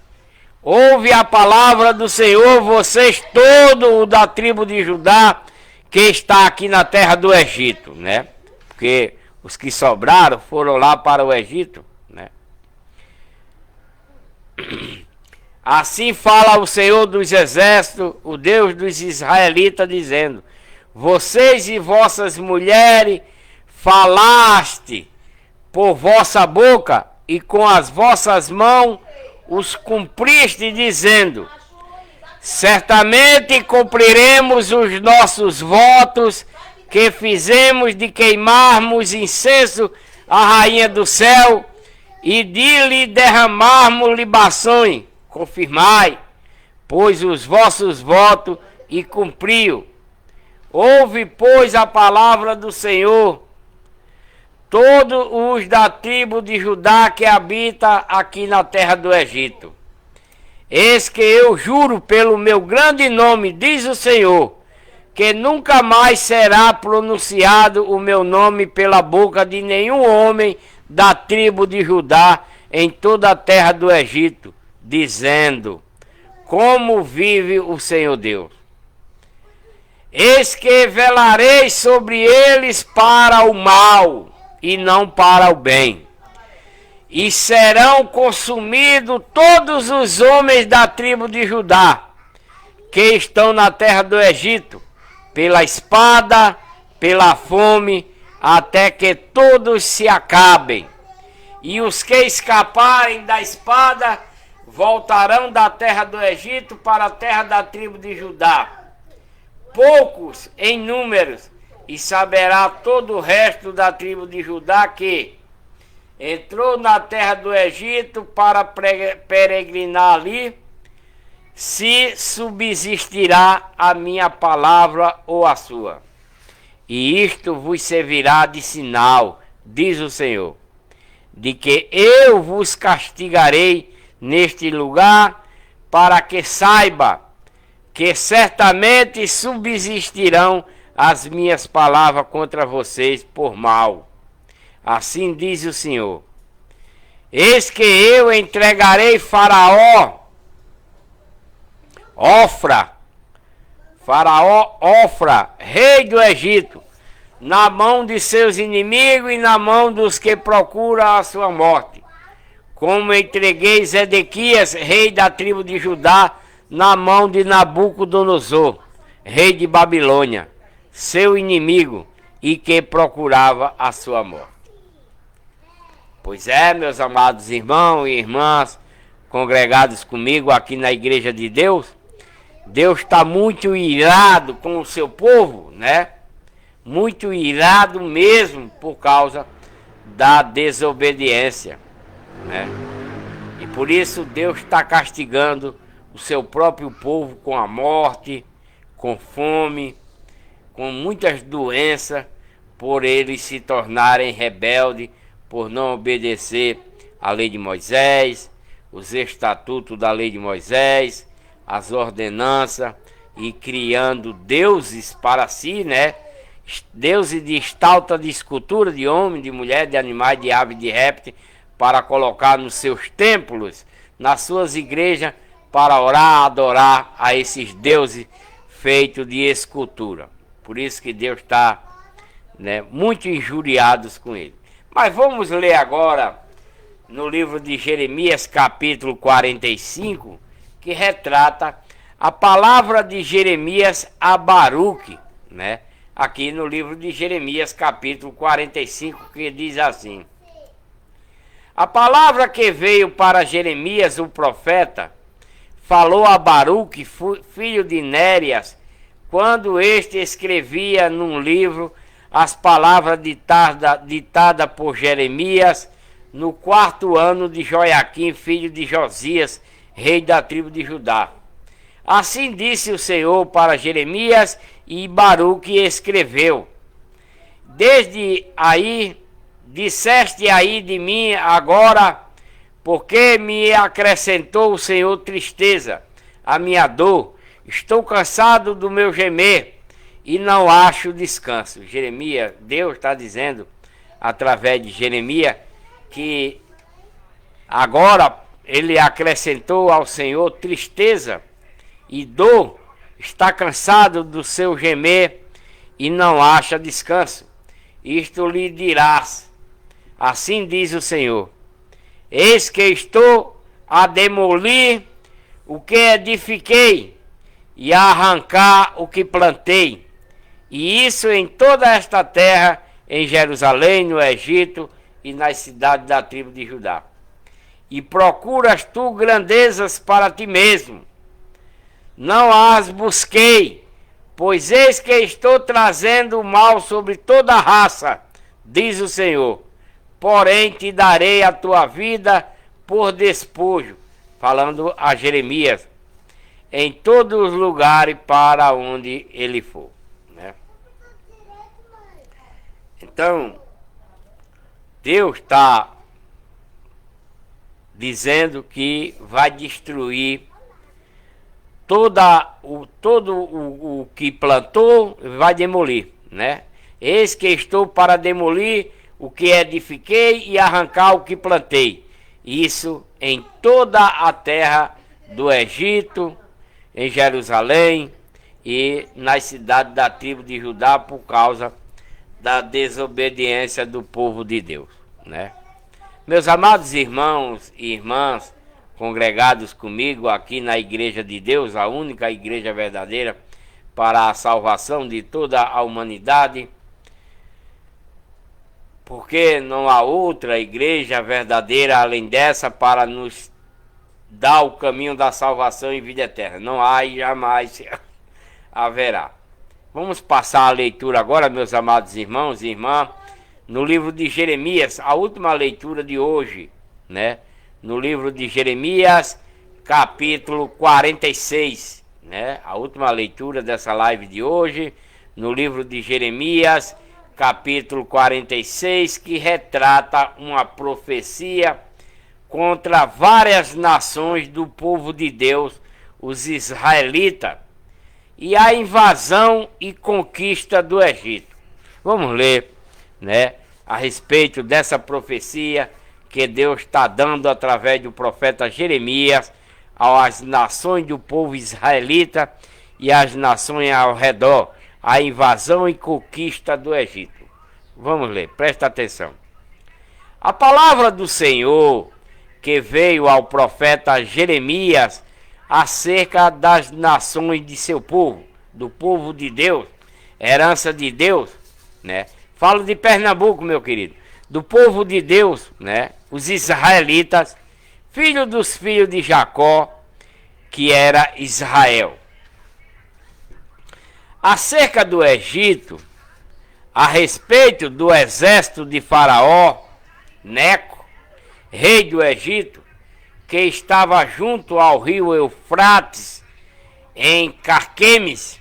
ouve a palavra do Senhor, vocês todos da tribo de Judá, que está aqui na terra do Egito, né? Porque os que sobraram foram lá para o Egito, né? Assim fala o Senhor dos exércitos, o Deus dos israelitas, dizendo: vocês e vossas mulheres falaste por vossa boca e com as vossas mãos os cumpriste, dizendo: certamente cumpriremos os nossos votos que fizemos de queimarmos incenso à rainha do céu e de lhe derramarmos libações. Confirmai, pois, os vossos votos e cumpriu. Ouve, pois, a palavra do Senhor, todos os da tribo de Judá que habita aqui na terra do Egito. Eis que eu juro pelo meu grande nome, diz o Senhor, que nunca mais será pronunciado o meu nome pela boca de nenhum homem da tribo de Judá em toda a terra do Egito, dizendo: como vive o Senhor Deus. Eis que velarei sobre eles para o mal e não para o bem. E serão consumidos todos os homens da tribo de Judá, que estão na terra do Egito, pela espada, pela fome, até que todos se acabem. E os que escaparem da espada voltarão da terra do Egito para a terra da tribo de Judá, poucos em números, e saberá todo o resto da tribo de Judá que entrou na terra do Egito para peregrinar ali, se subsistirá a minha palavra ou a sua. E isto vos servirá de sinal, diz o Senhor, de que eu vos castigarei neste lugar, para que saiba que certamente subsistirão as minhas palavras contra vocês por mal. Assim diz o Senhor: eis que eu entregarei Faraó Ofra, rei do Egito, na mão de seus inimigos e na mão dos que procuram a sua morte, como entreguei Zedequias, rei da tribo de Judá, na mão de Nabucodonosor, rei de Babilônia, seu inimigo, e que procurava a sua morte. Pois é, meus amados irmãos e irmãs, congregados comigo aqui na Igreja de Deus, Deus está muito irado com o seu povo, né? Muito irado mesmo por causa da desobediência, né? E por isso Deus está castigando o seu próprio povo com a morte, com fome, com muitas doenças, por eles se tornarem rebeldes, por não obedecer à lei de Moisés, os estatutos da lei de Moisés, as ordenanças, e criando deuses para si, né? Deuses de estátua, de escultura, de homem, de mulher, de animais, de ave, de réptil, para colocar nos seus templos, nas suas igrejas, para orar, adorar a esses deuses feitos de escultura. Por isso que Deus está, né, muito injuriado com ele. Mas vamos ler agora no livro de Jeremias, capítulo 45, que retrata a palavra de Jeremias a Baruque, né? Aqui no livro de Jeremias, capítulo 45, que diz assim: a palavra que veio para Jeremias, o profeta, falou a Baruque, filho de Nérias, quando este escrevia num livro as palavras ditadas por Jeremias no 4º ano de Joiaquim, filho de Josias, rei da tribo de Judá. Assim disse o Senhor para Jeremias, e Baruque escreveu: desde aí, disseste aí de mim agora, porque me acrescentou o Senhor tristeza, a minha dor. Estou cansado do meu gemer e não acho descanso. Jeremias, Deus está dizendo através de Jeremias que agora ele acrescentou ao Senhor tristeza e dor, está cansado do seu gemer e não acha descanso. Isto lhe dirás: assim diz o Senhor: eis que estou a demolir o que edifiquei e a arrancar o que plantei, e isso em toda esta terra, em Jerusalém, no Egito e nas cidades da tribo de Judá. e procuras tu grandezas para ti mesmo. Não as busquei, pois eis que estou trazendo o mal sobre toda a raça, diz o Senhor. Porém te darei a tua vida por despojo, falando a Jeremias, em todos os lugares para onde ele for, né? Então, Deus está dizendo que vai destruir todo o que plantou, vai demolir, né? Eis que estou para demolir o que edifiquei e arrancar o que plantei. Isso em toda a terra do Egito, em Jerusalém e nas cidades da tribo de Judá, por causa da desobediência do povo de Deus, né? Meus amados irmãos e irmãs congregados comigo aqui na Igreja de Deus, a única igreja verdadeira para a salvação de toda a humanidade, porque não há outra igreja verdadeira além dessa para nos dar o caminho da salvação e vida eterna. Não há e jamais haverá. Vamos passar a leitura agora, meus amados irmãos e irmãs, no livro de Jeremias, a última leitura de hoje, né? No livro de Jeremias, capítulo 46, né? A última leitura dessa live de hoje, no livro de Jeremias, capítulo 46, que retrata uma profecia contra várias nações do povo de Deus, os israelitas, e a invasão e conquista do Egito. Vamos ler, né, a respeito dessa profecia que Deus está dando através do profeta Jeremias às nações do povo israelita e às nações ao redor, a invasão e conquista do Egito. Vamos ler, presta atenção. A palavra do Senhor que veio ao profeta Jeremias acerca das nações de seu povo, do povo de Deus, herança de Deus, né? Falo de Pernambuco, meu querido, do povo de Deus, né? Os israelitas, filhos dos filhos de Jacó, que era Israel. Acerca do Egito, a respeito do exército de Faraó, Neco, rei do Egito, que estava junto ao rio Eufrates, em Carquemes,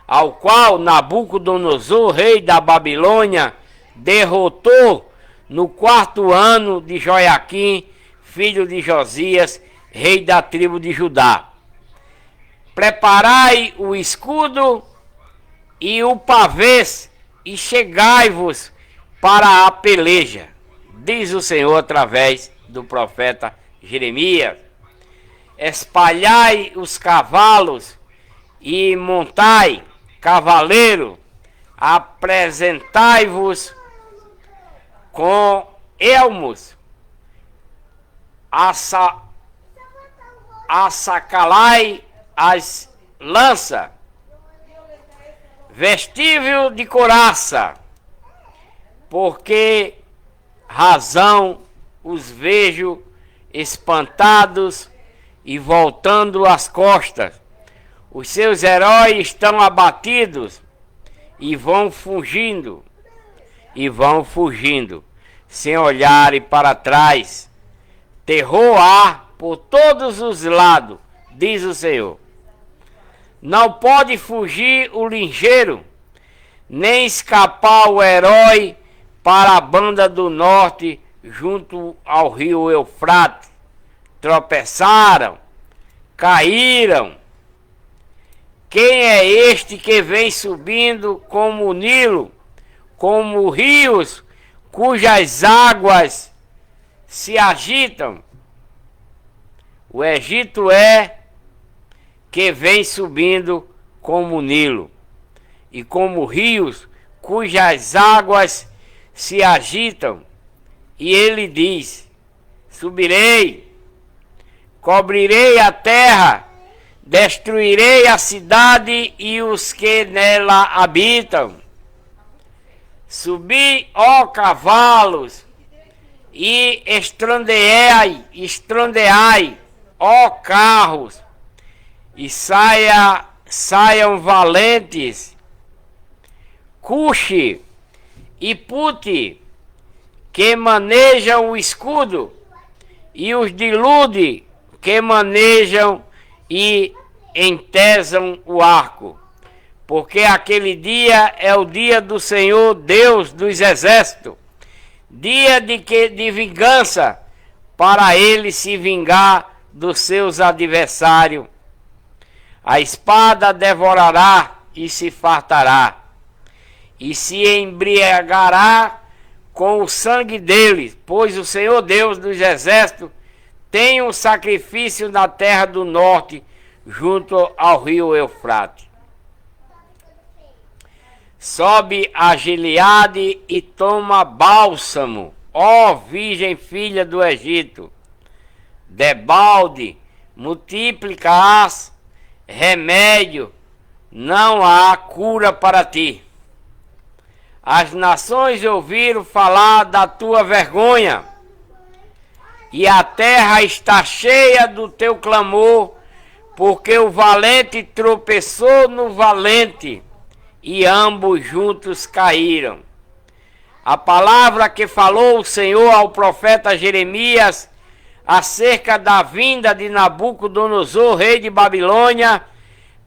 ao qual Nabucodonosor, rei da Babilônia, derrotou no 4º ano de Joiaquim, filho de Josias, rei da tribo de Judá. Preparai o escudo e o pavês, e chegai-vos para a peleja, diz o Senhor através do profeta Jeremias. Espalhai os cavalos e montai cavaleiro, apresentai-vos com elmos, assacalai as lanças, vestível de couraça, porque razão os vejo espantados e voltando as costas. Os seus heróis estão abatidos e vão fugindo, sem olharem para trás. Terror há por todos os lados, diz o Senhor. Não pode fugir o ligeiro, nem escapar o herói para a banda do norte, junto ao rio Eufrates. Tropeçaram, caíram. Quem é este que vem subindo como o Nilo, como rios cujas águas se agitam? O Egito é que vem subindo como o Nilo, e como rios cujas águas se agitam. E ele diz: subirei, cobrirei a terra, destruirei a cidade e os que nela habitam. Subi, ó cavalos, e estrondeai, ó carros, e saiam valentes, Cuxi e Puti, que manejam o escudo, e os de Lude, que manejam e entesam o arco. Porque aquele dia é o dia do Senhor Deus dos exércitos, dia de vingança, para ele se vingar dos seus adversários. A espada devorará e se fartará, e se embriagará com o sangue deles, pois o Senhor Deus dos exércitos tem um sacrifício na terra do norte, junto ao rio Eufrate. Sobe a Gileade e toma bálsamo, ó virgem filha do Egito. Debalde, multiplicarás remédio, não há cura para ti. As nações ouviram falar da tua vergonha, e a terra está cheia do teu clamor, porque o valente tropeçou no valente, e ambos juntos caíram. A palavra que falou o Senhor ao profeta Jeremias acerca da vinda de Nabucodonosor, rei de Babilônia,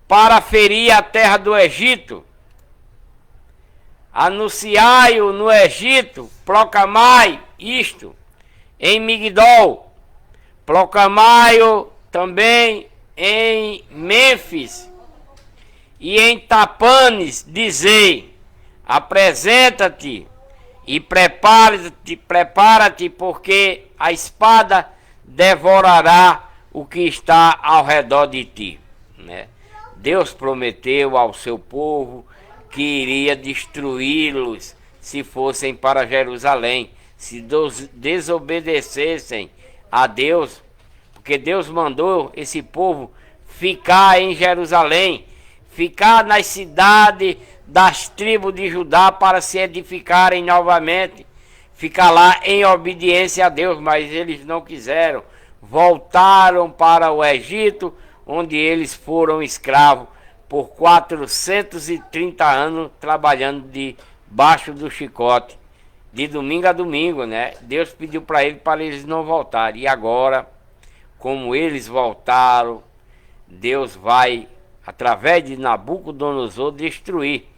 para ferir a terra do Egito. Anunciai-o no Egito, proclamai isto em Migdol, proclamai-o também em Mênfis e em Tapanes, dizei: apresenta-te e prepara-te, porque a espada devorará o que está ao redor de ti. Né? Deus prometeu ao seu povo que iria destruí-los se fossem para Jerusalém, se desobedecessem a Deus, porque Deus mandou esse povo ficar em Jerusalém, ficar nas cidades das tribos de Judá para se edificarem novamente, ficar lá em obediência a Deus, mas eles não quiseram, voltaram para o Egito, onde eles foram escravos por 430 anos, trabalhando debaixo do chicote, de domingo a domingo, né? Deus pediu para eles não voltarem, e agora, como eles voltaram, Deus vai, através de Nabucodonosor, destruir,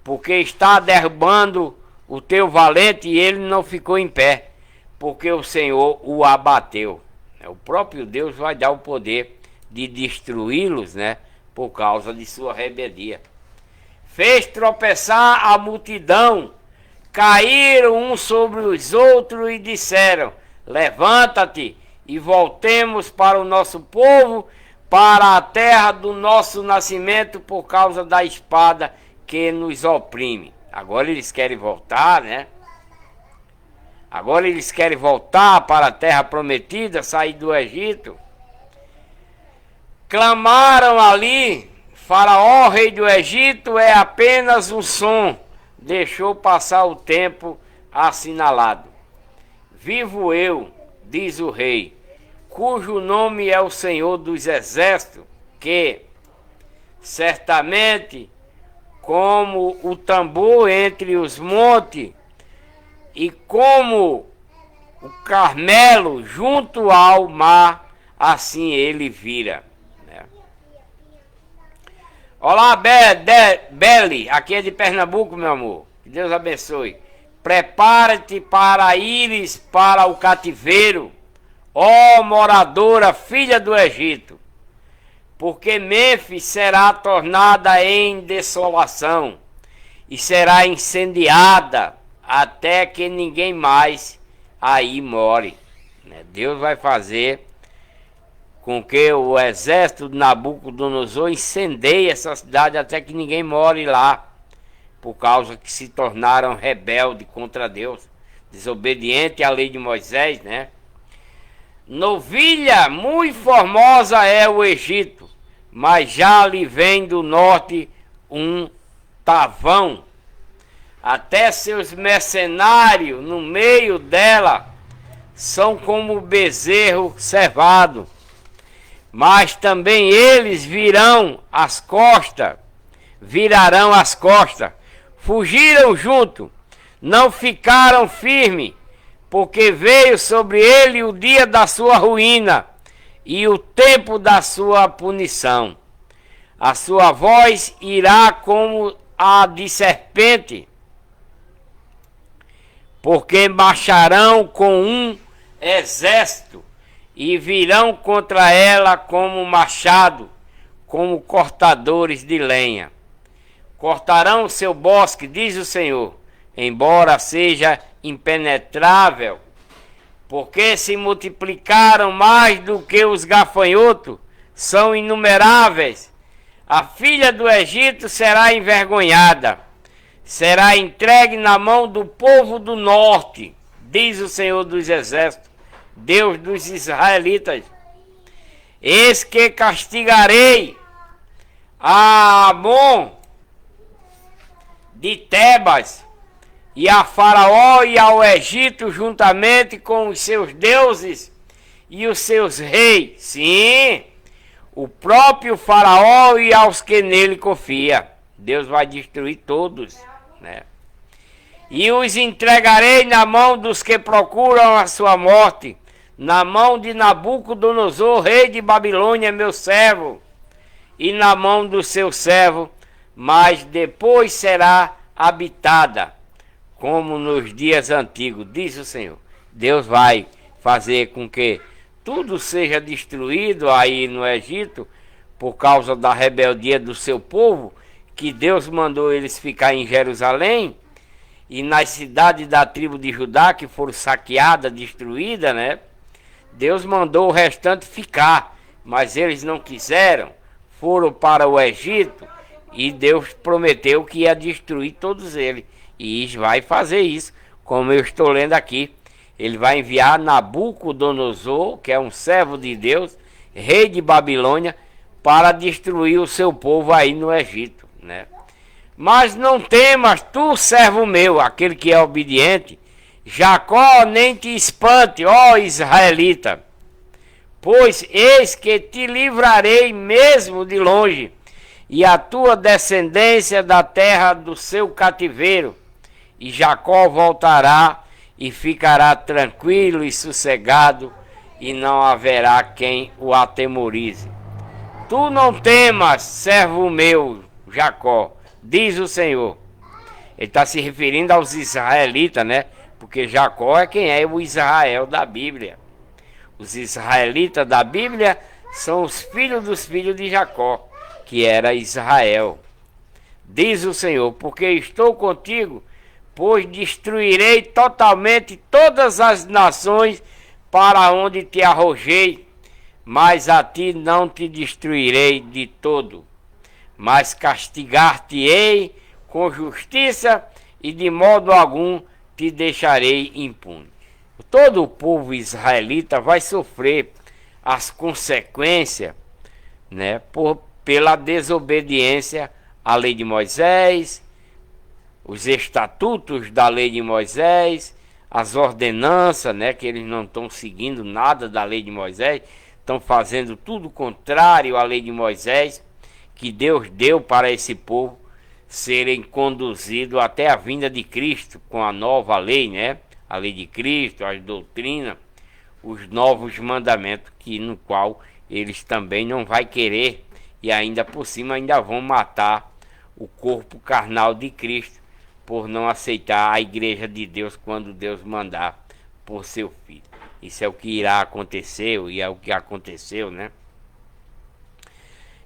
porque está derrubando o teu valente e ele não ficou em pé, porque o Senhor o abateu. O próprio Deus vai dar o poder de destruí-los, né, por causa de sua rebeldia. Fez tropeçar a multidão, caíram uns sobre os outros e disseram: levanta-te e voltemos para o nosso povo, para a terra do nosso nascimento, por causa da espada que nos oprime. Agora eles querem voltar, né? Agora eles querem voltar para a terra prometida, sair do Egito. Clamaram ali: Faraó, rei do Egito, é apenas um som. Deixou passar o tempo assinalado. Vivo eu, diz o rei, cujo nome é o Senhor dos exércitos, que certamente, como o tambor entre os montes, e como o Carmelo junto ao mar, assim ele vira. Né? Olá, Beli, aqui é de Pernambuco, meu amor. Que Deus abençoe. Prepara-te para ires para o cativeiro, ó moradora, filha do Egito, porque Mênfis será tornada em desolação e será incendiada até que ninguém mais aí more. Deus vai fazer com que o exército de Nabucodonosor incendeie essa cidade até que ninguém more lá, por causa que se tornaram rebeldes contra Deus, desobediente à lei de Moisés, né? Novilha muito formosa é o Egito, mas já lhe vem do norte um tavão. Até seus mercenários no meio dela são como bezerro cevado, mas também eles virarão as costas, fugiram junto, não ficaram firmes, porque veio sobre ele o dia da sua ruína e o tempo da sua punição. A sua voz irá como a de serpente, porque marcharão com um exército e virão contra ela como machado, como cortadores de lenha. Cortarão o seu bosque, diz o Senhor, embora seja impenetrável, porque se multiplicaram mais do que os gafanhotos, são inumeráveis. A filha do Egito será envergonhada, será entregue na mão do povo do norte, diz o Senhor dos Exércitos, Deus dos israelitas. Eis que castigarei a Amon de Tebas e a Faraó e ao Egito juntamente com os seus deuses e os seus reis. Sim, o próprio Faraó e aos que nele confia. Deus vai destruir todos, né? E os entregarei na mão dos que procuram a sua morte, na mão de Nabucodonosor, rei de Babilônia, meu servo, e na mão do seu servo, mas depois será habitada, como nos dias antigos, diz o Senhor. Deus vai fazer com que tudo seja destruído aí no Egito, por causa da rebeldia do seu povo, que Deus mandou eles ficar em Jerusalém, e nas cidades da tribo de Judá, que foram saqueadas, destruídas, né? Deus mandou o restante ficar, mas eles não quiseram, foram para o Egito, e Deus prometeu que ia destruir todos eles. E vai fazer isso, como eu estou lendo aqui. Ele vai enviar Nabucodonosor, que é um servo de Deus, rei de Babilônia, para destruir o seu povo aí no Egito, né? Mas não temas, tu, servo meu, aquele que é obediente, Jacó, nem te espante, ó israelita, pois eis que te livrarei mesmo de longe, e a tua descendência da terra do seu cativeiro, e Jacó voltará e ficará tranquilo e sossegado, e não haverá quem o atemorize. Tu não temas, servo meu, Jacó, diz o Senhor. Ele está se referindo aos israelitas, né? Porque Jacó é quem é o Israel da Bíblia. Os israelitas da Bíblia são os filhos dos filhos de Jacó, que era Israel. Diz o Senhor, porque estou contigo, pois destruirei totalmente todas as nações para onde te arrojei, mas a ti não te destruirei de todo, mas castigar-te-ei com justiça e de modo algum te deixarei impune. Todo o povo israelita vai sofrer as consequências, né, pela desobediência à lei de Moisés, os estatutos da lei de Moisés, as ordenanças, né, que eles não estão seguindo nada da lei de Moisés, estão fazendo tudo contrário à lei de Moisés, que Deus deu para esse povo serem conduzidos até a vinda de Cristo, com a nova lei, né? A lei de Cristo, as doutrinas, os novos mandamentos, que no qual eles também não vai querer, e ainda por cima ainda vão matar o corpo carnal de Cristo, por não aceitar a igreja de Deus quando Deus mandar por seu filho. Isso é o que irá acontecer, e é o que aconteceu, né?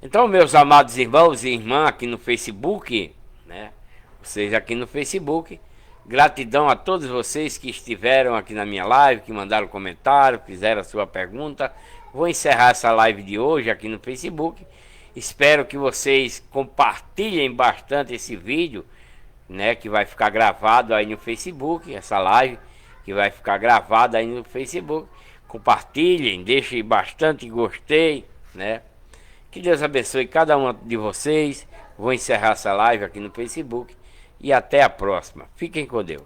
Então, meus amados irmãos e irmãs aqui no Facebook, né? Vocês aqui no Facebook, gratidão a todos vocês que estiveram aqui na minha live, que mandaram comentário, fizeram a sua pergunta. Vou encerrar essa live de hoje aqui no Facebook. Espero que vocês compartilhem bastante esse vídeo, né? Que vai ficar gravado aí no Facebook, essa live que vai ficar gravada aí no Facebook. Compartilhem, deixem bastante gostei, né? Que Deus abençoe cada um de vocês. Vou encerrar essa live aqui no Facebook e até a próxima. Fiquem com Deus.